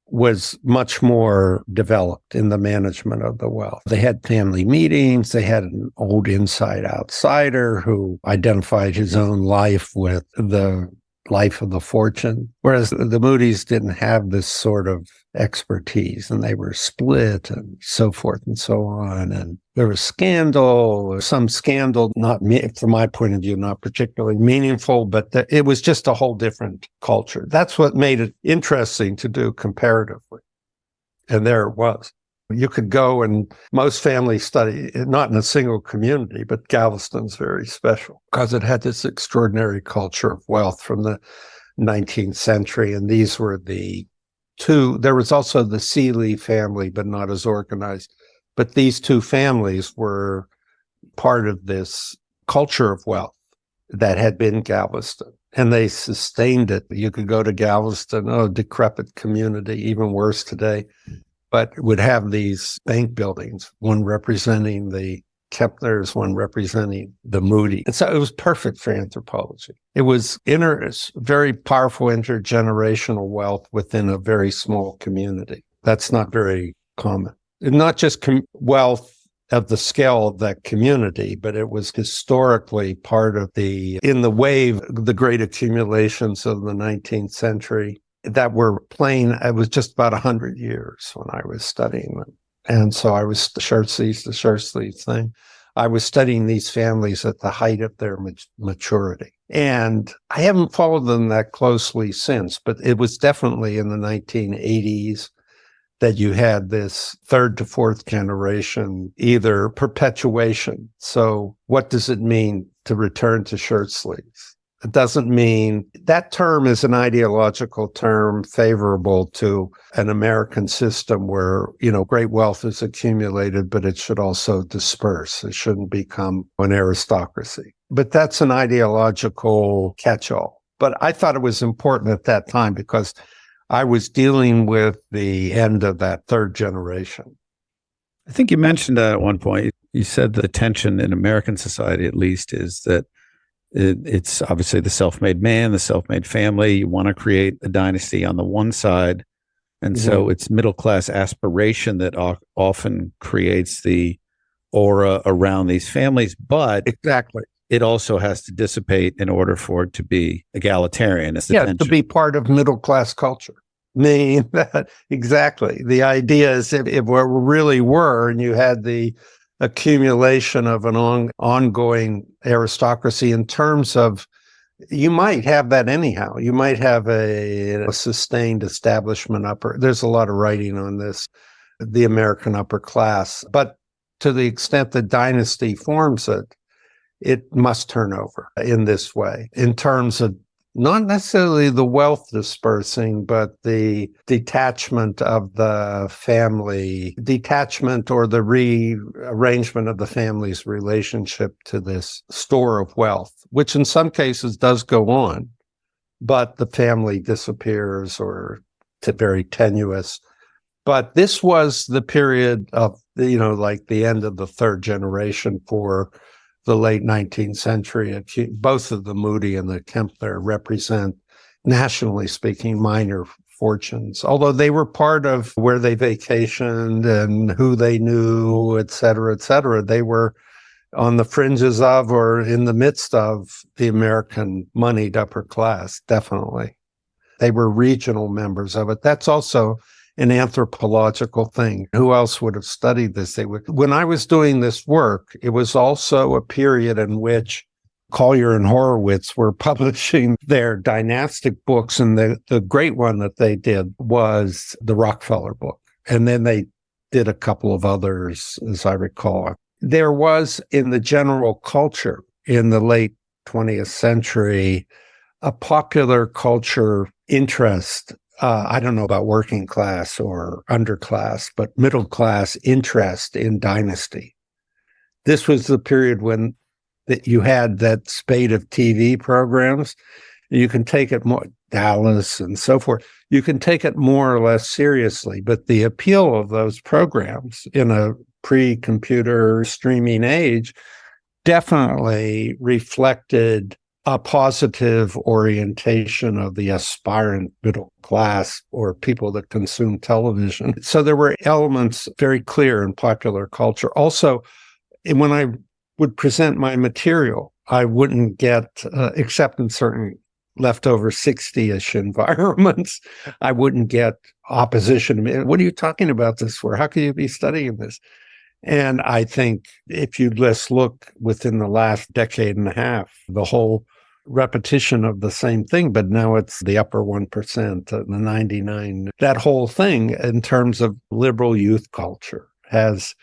was much more developed in the management of the wealth. They had family meetings. They had an old inside outsider who identified his own life with the life of the fortune, whereas the Moody's didn't have this sort of expertise, and they were split and so forth and so on. And there was some scandal, not from my point of view, not particularly meaningful, but it was just a whole different culture. That's what made it interesting to do comparatively. And there it was. You could go, and most families study, not in a single community, but Galveston's very special because it had this extraordinary culture of wealth from the 19th century. And these were the two. There was also the Seeley family, but not as organized. But these two families were part of this culture of wealth that had been Galveston. And they sustained it. You could go to Galveston, decrepit community, even worse today, but would have these bank buildings, one representing the Kempners, one representing the Moody. And so it was perfect for anthropology. It was very powerful intergenerational wealth within a very small community. That's not very common. Not just wealth of the scale of that community, but it was historically part of in the wave, the great accumulations of the 19th century that were playing. It was just about 100 years when I was studying them. And so I was the shirt sleeves thing. I was studying these families at the height of their maturity. And I haven't followed them that closely since, but it was definitely in the 1980s that you had this third to fourth generation, either perpetuation. So what does it mean to return to shirt sleeves? It doesn't mean that term is an ideological term favorable to an American system where, great wealth is accumulated, but it should also disperse. It shouldn't become an aristocracy. But that's an ideological catch-all. But I thought it was important at that time because I was dealing with the end of that third generation. I think you mentioned that at one point. You said the tension in American society, at least, is that it's obviously the self-made man, the self-made family. You want to create a dynasty on the one side. And so it's middle-class aspiration that often creates the aura around these families. But exactly, it also has to dissipate in order for it to be egalitarian. It's the tension. To be part of middle-class culture. mean that exactly. The idea is if it really were, and you had the accumulation of an ongoing aristocracy in terms of, you might have that anyhow. You might have a sustained establishment there's a lot of writing on this, the American upper class. But to the extent the dynasty forms it, it must turn over in this way, in terms of not necessarily the wealth dispersing, but the detachment of the family, or the rearrangement of the family's relationship to this store of wealth, which in some cases does go on, but the family disappears or it's very tenuous. But this was the period of, like the end of the third generation for the late 19th century. Both of the Moody and the Kempler represent, nationally speaking, minor fortunes, although they were part of where they vacationed and who they knew, et cetera, et cetera. They were on the fringes of or in the midst of the American moneyed upper class, definitely. They were regional members of it. That's also an anthropological thing. Who else would have studied this? When I was doing this work, it was also a period in which Collier and Horowitz were publishing their dynastic books, and the great one that they did was the Rockefeller book. And then they did a couple of others, as I recall. There was, in the general culture in the late 20th century, a popular culture interest. I don't know about working class or underclass, but middle class interest in dynasty. This was the period when you had that spate of TV programs. You can take it more, Dallas and so forth. You can take it more or less seriously, but the appeal of those programs in a pre-computer streaming age definitely reflected a positive orientation of the aspirant middle class or people that consume television. So there were elements very clear in popular culture. Also, when I would present my material, I wouldn't get, except in certain leftover 60-ish environments, I wouldn't get opposition. What are you talking about this for? How can you be studying this? And I think if you just look within the last decade and a half, the whole repetition of the same thing, but now it's the upper 1%, the 99. That whole thing in terms of liberal youth culture has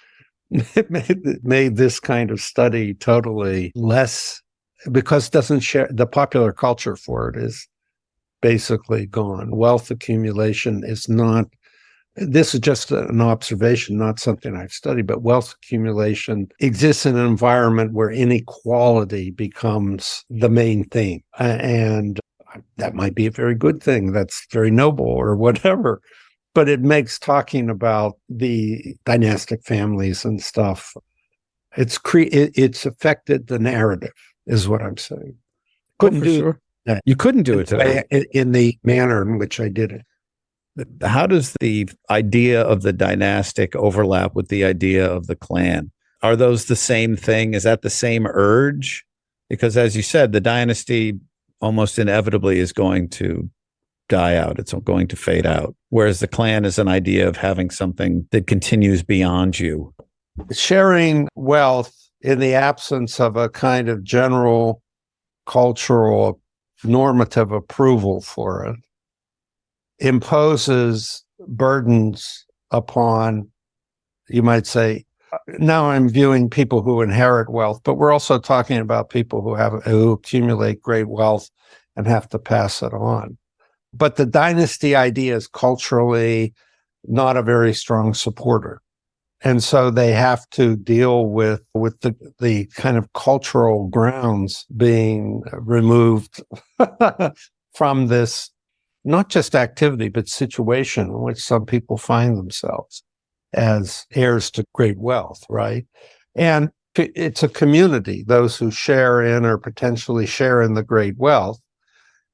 made this kind of study totally less, because it doesn't share, the popular culture for it is basically gone. Wealth accumulation is not, this is just an observation, not something I've studied, but wealth accumulation exists in an environment where inequality becomes the main theme. And that might be a very good thing. That's very noble or whatever. But it makes talking about the dynastic families and stuff, it's affected the narrative, is what I'm saying. Couldn't do it. You couldn't do it today. In the manner in which I did it. How does the idea of the dynastic overlap with the idea of the clan? Are those the same thing? Is that the same urge? Because as you said, the dynasty almost inevitably is going to die out. It's going to fade out. Whereas the clan is an idea of having something that continues beyond you. Sharing wealth in the absence of a kind of general cultural normative approval for it imposes burdens upon, you might say, now I'm viewing people who inherit wealth, but we're also talking about people who accumulate great wealth and have to pass it on. But the dynasty idea is culturally not a very strong supporter. And so they have to deal with the kind of cultural grounds being removed from this, not just activity, but situation in which some people find themselves as heirs to great wealth, right? And it's a community, those who share in or potentially share in the great wealth,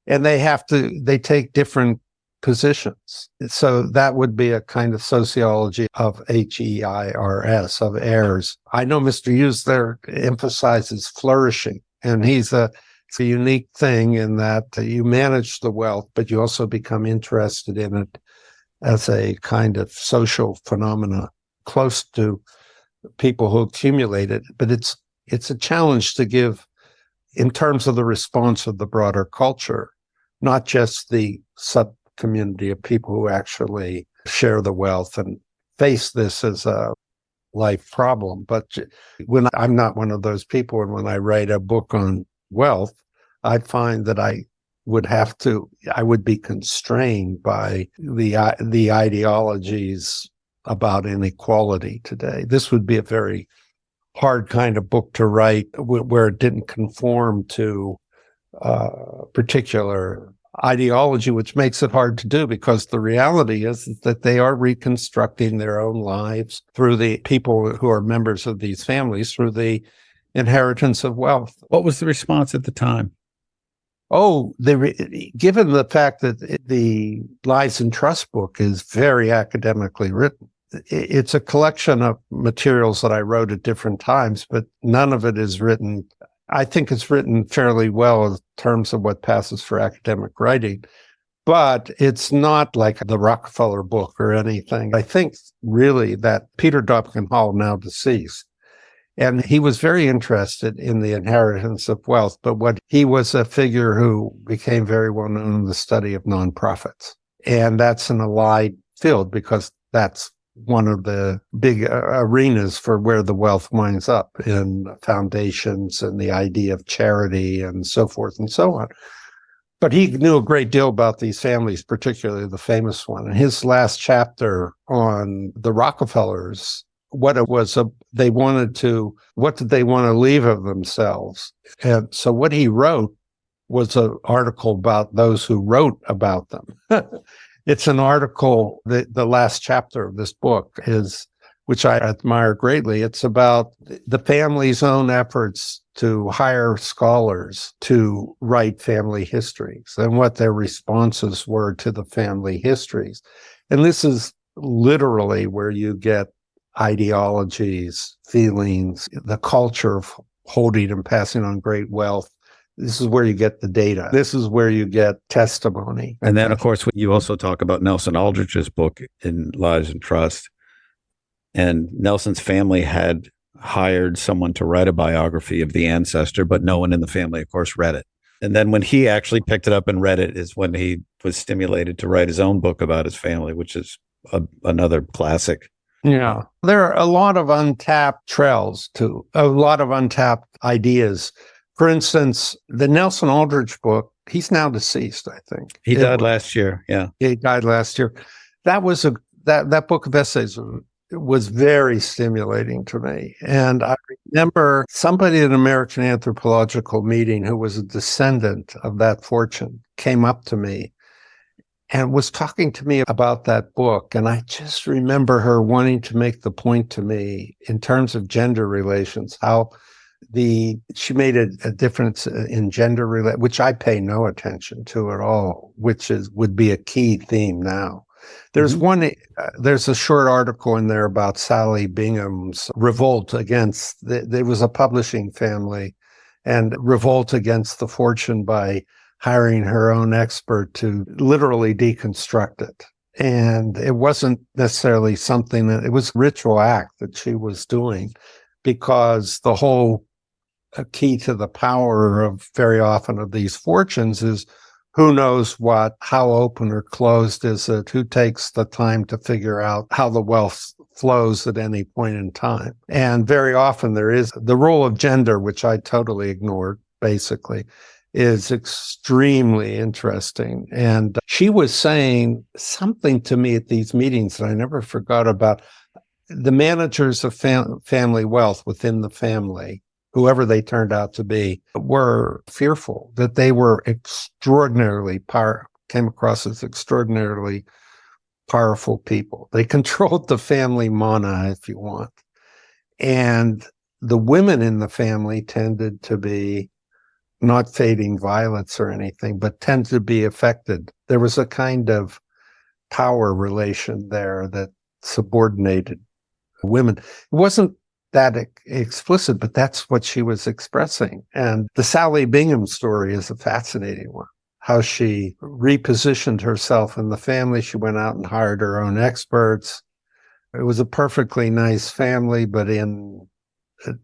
and they take different positions. So that would be a kind of sociology of HEIRS, of heirs. I know Mr. Hughes there emphasizes flourishing, and it's a unique thing in that you manage the wealth, but you also become interested in it as a kind of social phenomena close to people who accumulate it. But it's a challenge to give in terms of the response of the broader culture, not just the sub-community of people who actually share the wealth and face this as a life problem. But when I'm not one of those people, and when I write a book on wealth, I find that I would be constrained by the ideologies about inequality today. This would be a very hard kind of book to write where it didn't conform to particular ideology, which makes it hard to do, because the reality is that they are reconstructing their own lives through the people who are members of these families, through the inheritance of wealth. What was the response at the time? Oh, given the fact that the Lives and Trust book is very academically written, it's a collection of materials that I wrote at different times, but none of it is written. I think it's written fairly well in terms of what passes for academic writing, but it's not like the Rockefeller book or anything. I think really that Peter Dobkin Hall, now deceased, and he was very interested in the inheritance of wealth, but he was a figure who became very well known in the study of nonprofits. And that's an allied field, because that's one of the big arenas for where the wealth winds up, in foundations and the idea of charity and so forth and so on. But he knew a great deal about these families, particularly the famous one. And his last chapter on the Rockefellers, what did they want to leave of themselves? And so what he wrote was an article about those who wrote about them. It's an article, the last chapter of this book is, which I admire greatly. It's about the family's own efforts to hire scholars to write family histories and what their responses were to the family histories. And this is literally where you get ideologies, feelings, the culture of holding and passing on great wealth. This is where you get the data. This is where you get testimony. And then, of course, you also talk about Nelson Aldrich's book in Lives and Trust. And Nelson's family had hired someone to write a biography of the ancestor, but no one in the family, of course, read it. And then when he actually picked it up and read it is when he was stimulated to write his own book about his family, which is another classic. Yeah. There are a lot of untapped trails to a lot of untapped ideas. For instance, the Nelson Aldrich book, he's now deceased, I think. He died last year. Yeah. He died last year. That was that book of essays was very stimulating to me. And I remember somebody at an American Anthropological meeting who was a descendant of that fortune came up to me and was talking to me about that book. And I just remember her wanting to make the point to me in terms of gender relations, how she made a difference in gender which I pay no attention to at all, would be a key theme now. There's there's a short article in there about Sally Bingham's revolt against, there was a publishing family, and revolt against the fortune by hiring her own expert to literally deconstruct it. And it wasn't necessarily something it was a ritual act that she was doing, because the whole key to the power of very often of these fortunes is who knows how open or closed is it, who takes the time to figure out how the wealth flows at any point in time. And very often there is the role of gender, which I totally ignored, basically, is extremely interesting. And she was saying something to me at these meetings that I never forgot about. The managers of family wealth within the family, whoever they turned out to be, were fearful that they were came across as extraordinarily powerful people. They controlled the family mana, if you want. And the women in the family tended to be not fading violets or anything, but tend to be affected. There was a kind of power relation there that subordinated women. It wasn't that explicit, but that's what she was expressing. And the Sally Bingham story is a fascinating one. how she repositioned herself in the family. She went out and hired her own experts. It was a perfectly nice family, but in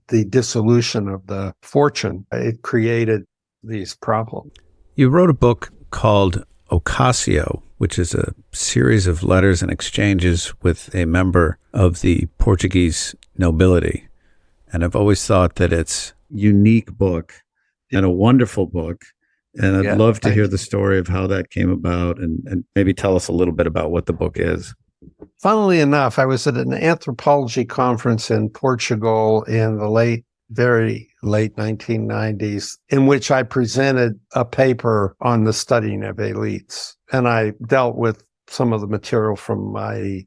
the dissolution of the fortune, it created these problems. You wrote a book called Ocasio, which is a series of letters and exchanges with a member of the Portuguese nobility. And I've always thought that it's a unique book and a wonderful book. And I'd love to hear the story of how that came about and maybe tell us a little bit about what the book is. Funnily enough, I was at an anthropology conference in Portugal in the very late 1990s, in which I presented a paper on the studying of elites. And I dealt with some of the material from my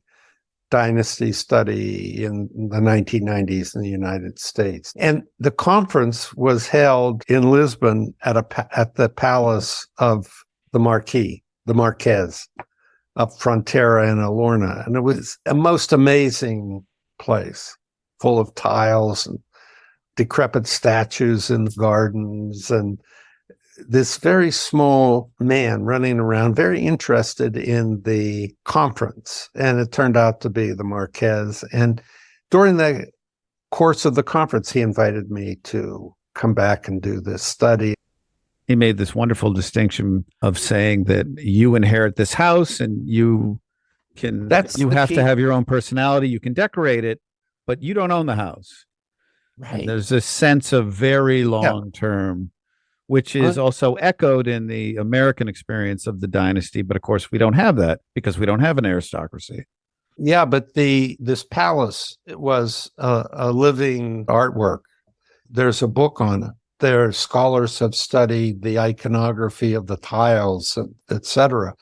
dynasty study in the 1990s in the United States. And the conference was held in Lisbon at the palace of the Marquess of Fronteira and Alorna. And it was a most amazing place, full of tiles and decrepit statues in the gardens, and this very small man running around, very interested in the conference. And it turned out to be the Marquess. And during the course of the conference, he invited me to come back and do this study. He made this wonderful distinction of saying that you inherit this house and you have to have your own personality. You can decorate it, but you don't own the house. Right. And there's this sense of very long term, which is also echoed in the American experience of the dynasty. But of course, we don't have that because we don't have an aristocracy. Yeah, but this palace was a living artwork. There's a book on it. Their scholars have studied the iconography of the tiles, etc.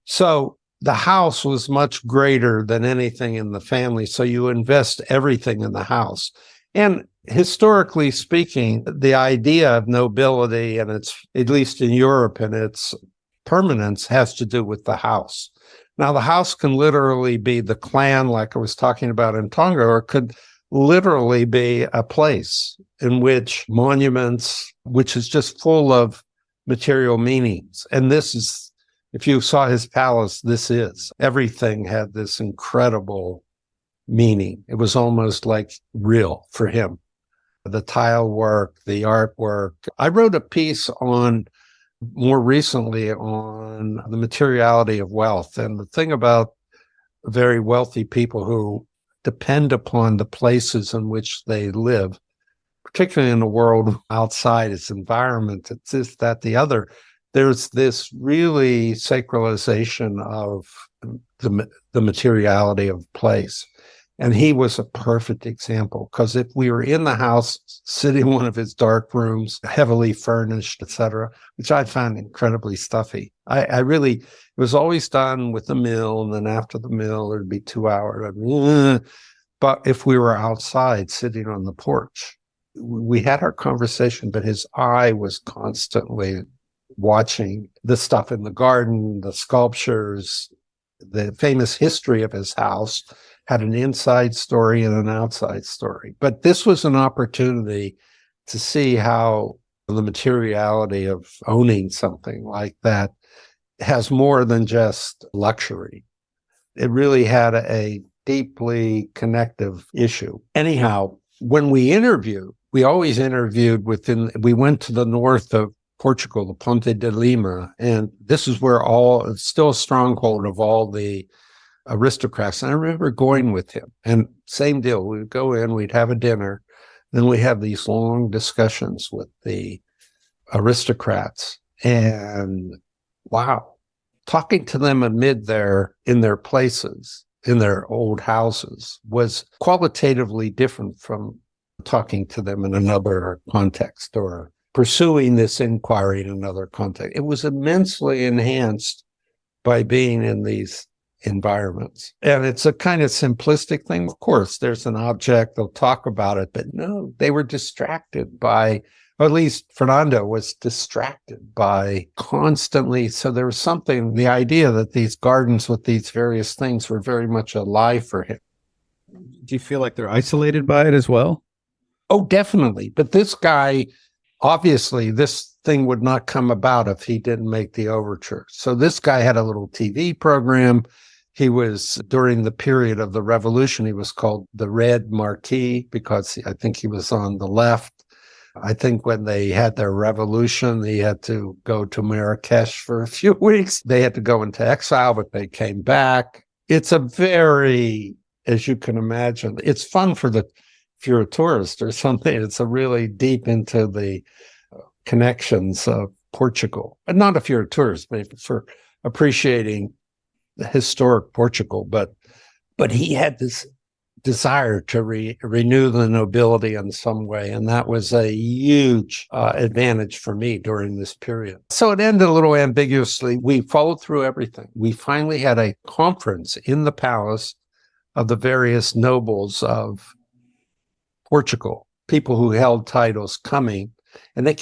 So the house was much greater than anything in the family. So you invest everything in the house. And historically speaking, the idea of nobility, and it's, at least in Europe, and its permanence has to do with the house. Now, the house can literally be the clan, like I was talking about in Tonga, or it could literally be a place in which monuments, which is just full of material meanings. And this is, if you saw his palace, everything had this incredible meaning. It was almost like real for him. The tile work, the artwork. I wrote a piece more recently on the materiality of wealth. And the thing about very wealthy people who depend upon the places in which they live, particularly in the world outside its environment, it's this, that, the other. There's this really sacralization of the materiality of place. And he was a perfect example, because if we were in the house, sitting in one of his dark rooms, heavily furnished, etc., which I found incredibly stuffy. It was always done with the meal, and then after the meal, there'd be 2 hours. But if we were outside sitting on the porch, we had our conversation, but his eye was constantly watching the stuff in the garden, the sculptures, the famous history of his house had an inside story and an outside story. But this was an opportunity to see how the materiality of owning something like that has more than just luxury. It really had a deeply connective issue. Anyhow, when we always interviewed we went to the north of Portugal, the Ponte de Lima, and this is where it's still a stronghold of all the aristocrats. And I remember going with him, and same deal. We would go in, we'd have a dinner, then we have these long discussions with the aristocrats. And wow, talking to them in their places, in their old houses, was qualitatively different from talking to them in another context or pursuing this inquiry in another context. It was immensely enhanced by being in these environments. And it's a kind of simplistic thing. Of course, there's an object, they'll talk about it, but no, they were distracted by, or at least Fernando was distracted by constantly. So there was something, the idea that these gardens with these various things were very much alive for him. Do you feel like they're isolated by it as well? Oh, definitely. But this guy obviously this thing would not come about if he didn't make the overture. So this guy had a little TV program. He was, during the period of the revolution, he was called the Red Marquis because I think he was on the left. I think when they had their revolution, he had to go to Marrakesh for a few weeks. They had to go into exile, but they came back. It's a very, as you can imagine, it's fun if you're a tourist or something, it's a really deep into the connections of Portugal. And not if you're a tourist, but for appreciating the historic Portugal. But he had this desire to renew the nobility in some way. And that was a huge advantage for me during this period. So it ended a little ambiguously. We followed through everything. We finally had a conference in the palace of the various nobles of Portugal, people who held titles coming. And they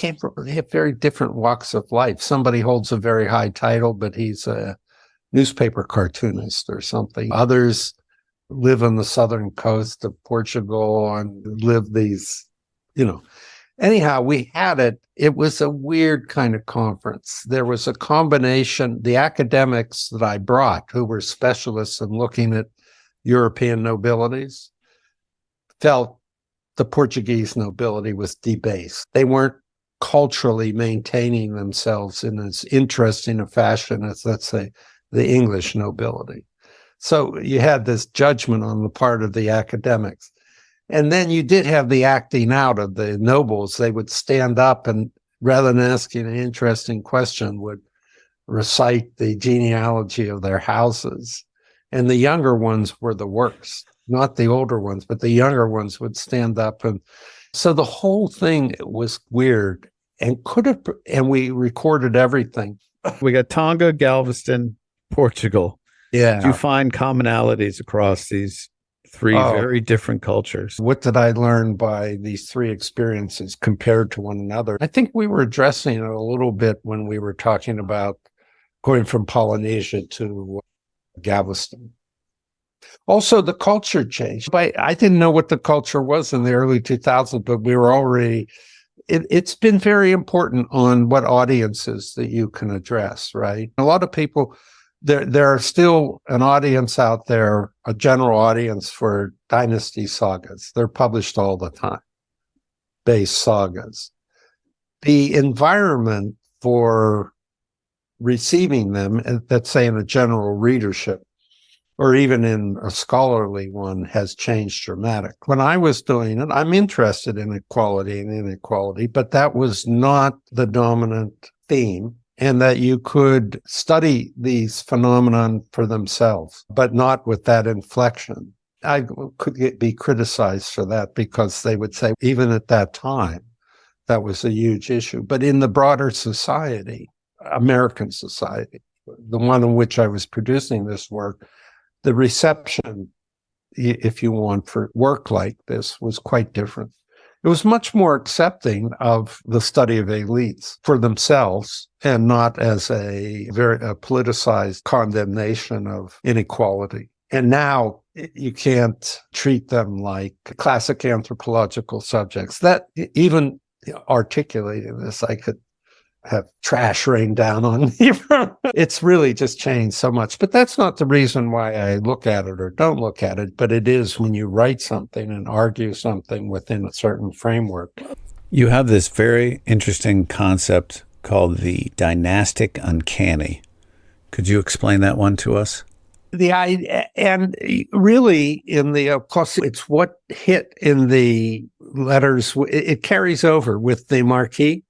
have very different walks of life. Somebody holds a very high title, but he's a newspaper cartoonist or something. Others live on the southern coast of Portugal and live these, Anyhow, we had it. It was a weird kind of conference. There was a combination, the academics that I brought, who were specialists in looking at European nobilities, felt the Portuguese nobility was debased. They weren't culturally maintaining themselves in as interesting a fashion as, let's say, the English nobility. So you had this judgment on the part of the academics. And then you did have the acting out of the nobles. They would stand up and, rather than asking an interesting question, would recite the genealogy of their houses. And the younger ones were the worst, not the older ones, but the younger ones would stand up. And so the whole thing was weird and and we recorded everything. We got Tonga, Galveston, Portugal. Yeah. Did you find commonalities across these three very different cultures? What did I learn by these three experiences compared to one another? I think we were addressing it a little bit when we were talking about going from Polynesia to Galveston. Also, the culture changed. I didn't know what the culture was in the early 2000s, but we were already... It's been very important on what audiences that you can address, right? A lot of people... There are still an audience out there, a general audience for dynasty sagas. They're published all the time, base sagas. The environment for receiving them, let's say in a general readership, or even in a scholarly one, has changed dramatically. When I was doing it, I'm interested in equality and inequality, but that was not the dominant theme. And that you could study these phenomenon for themselves, but not with that inflection. I could be criticized for that because they would say, even at that time, that was a huge issue. But in the broader society, American society, the one in which I was producing this work, the reception, if you want, for work like this was quite different. It was much more accepting of the study of elites for themselves and not as a very politicized condemnation of inequality. And now you can't treat them like classic anthropological subjects. That, even articulating this, I could have trash rain down on me. It's really just changed so much. But that's not the reason why I look at it or don't look at it. But it is when you write something and argue something within a certain framework. You have this very interesting concept called the dynastic uncanny. Could you explain that one to us? And really, of course, it's what hit in the letters. It carries over with the Marquis.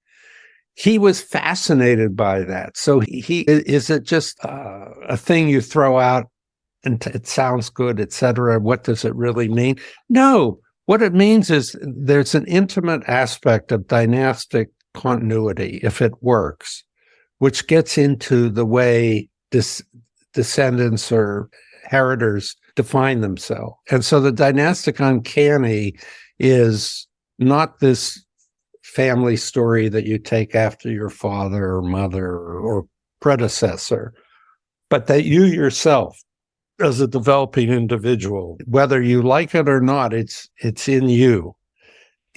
He was fascinated by that. So is it just a thing you throw out and it sounds good, et cetera? What does it really mean? No, what it means is there's an intimate aspect of dynastic continuity, if it works, which gets into the way descendants or heritors define themselves. And so the dynastic uncanny is not this family story that you take after your father or mother or predecessor, but that you yourself, as a developing individual, whether you like it or not, it's in you.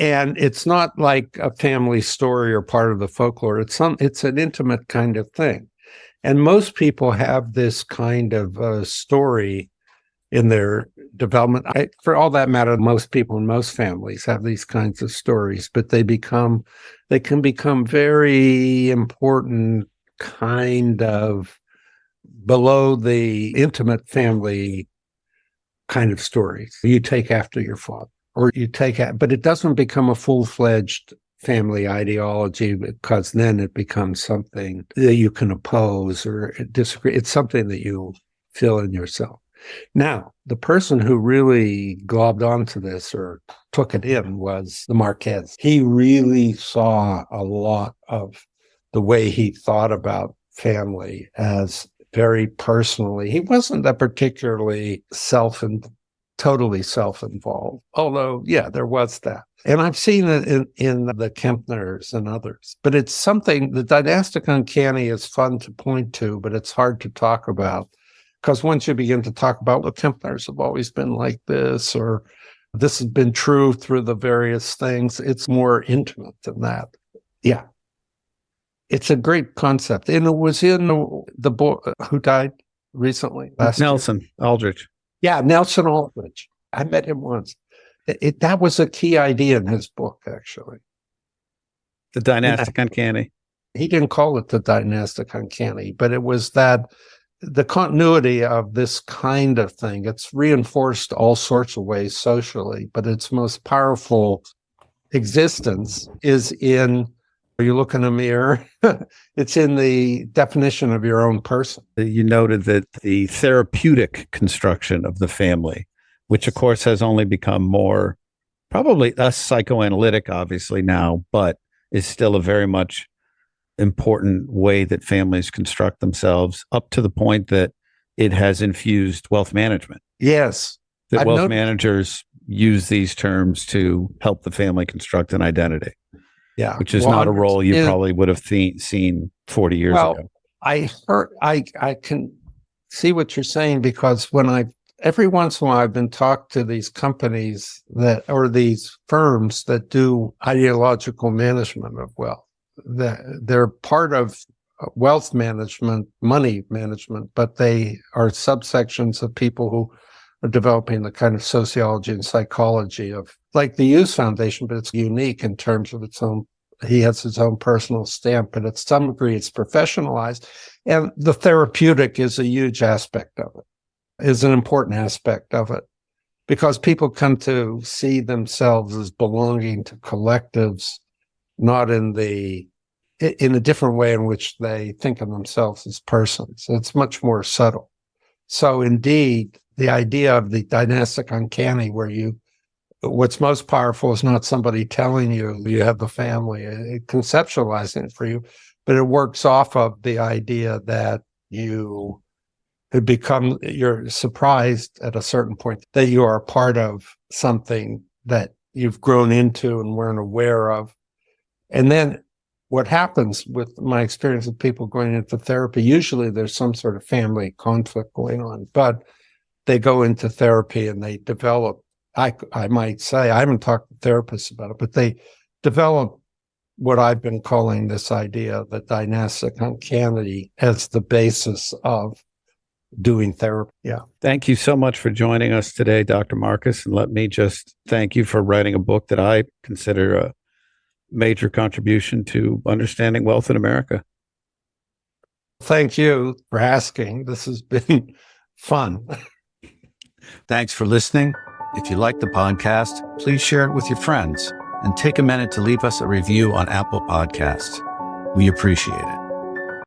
And it's not like a family story or part of the folklore. It's an intimate kind of thing. And most people have this kind of story in their development. For all that matter, most people in most families have these kinds of stories, but they can become very important, kind of below the intimate family kind of stories. You take after your father, but it doesn't become a full-fledged family ideology, because then it becomes something that you can oppose or disagree. It's something that you feel in yourself. Now, the person who really globbed onto this or took it in was the Marquez. He really saw a lot of the way he thought about family as very personally. He wasn't a particularly totally self-involved, although, yeah, there was that. And I've seen it in the Kempners and others. But it's something, the dynastic uncanny is fun to point to, but it's hard to talk about. Because once you begin to talk about, well, Kempners have always been like this, or this has been true through the various things, it's more intimate than that. Yeah. It's a great concept. And it was in the book, who died recently? Nelson Aldrich. Yeah, Nelson Aldrich. I met him once. That was a key idea in his book, actually. The dynastic uncanny. He didn't call it the dynastic uncanny, but it was that the continuity of this kind of thing. It's reinforced all sorts of ways socially, but its most powerful existence is in, you look in a mirror, it's in the definition of your own person. You noted that the therapeutic construction of the family, which of course has only become more, probably less psychoanalytic, obviously now, but is still a very much important way that families construct themselves, up to the point that it has infused wealth management. Yes. That wealth managers use these terms to help the family construct an identity. Yeah. Which is not a role you probably would have seen 40 years ago. I can see what you're saying, because every once in a while I've been talked to these companies or these firms that do ideological management of wealth. They're part of wealth management, money management, but they are subsections of people who are developing the kind of sociology and psychology of, like the Hughes Foundation, but it's unique in terms of its own. He has his own personal stamp, but at some degree it's professionalized. And the therapeutic is a huge aspect of it, is an important aspect of it, because people come to see themselves as belonging to collectives, not in a different way in which they think of themselves as persons. It's much more subtle. So indeed, the idea of the dynastic uncanny, where what's most powerful is not somebody telling you have the family, conceptualizing it for you, but it works off of the idea that you're surprised at a certain point that you are a part of something that you've grown into and weren't aware of. And then what happens with my experience of people going into therapy, usually there's some sort of family conflict going on, but they go into therapy and they develop, I might say, I haven't talked to therapists about it, but they develop what I've been calling this idea, the dynastic uncanny, as the basis of doing therapy. Yeah. Thank you so much for joining us today, Dr. Marcus. And let me just thank you for writing a book that I consider a major contribution to understanding wealth in America. Thank you for asking. This has been fun. Thanks for listening. If you like the podcast, please share it with your friends and take a minute to leave us a review on Apple Podcasts. We appreciate it.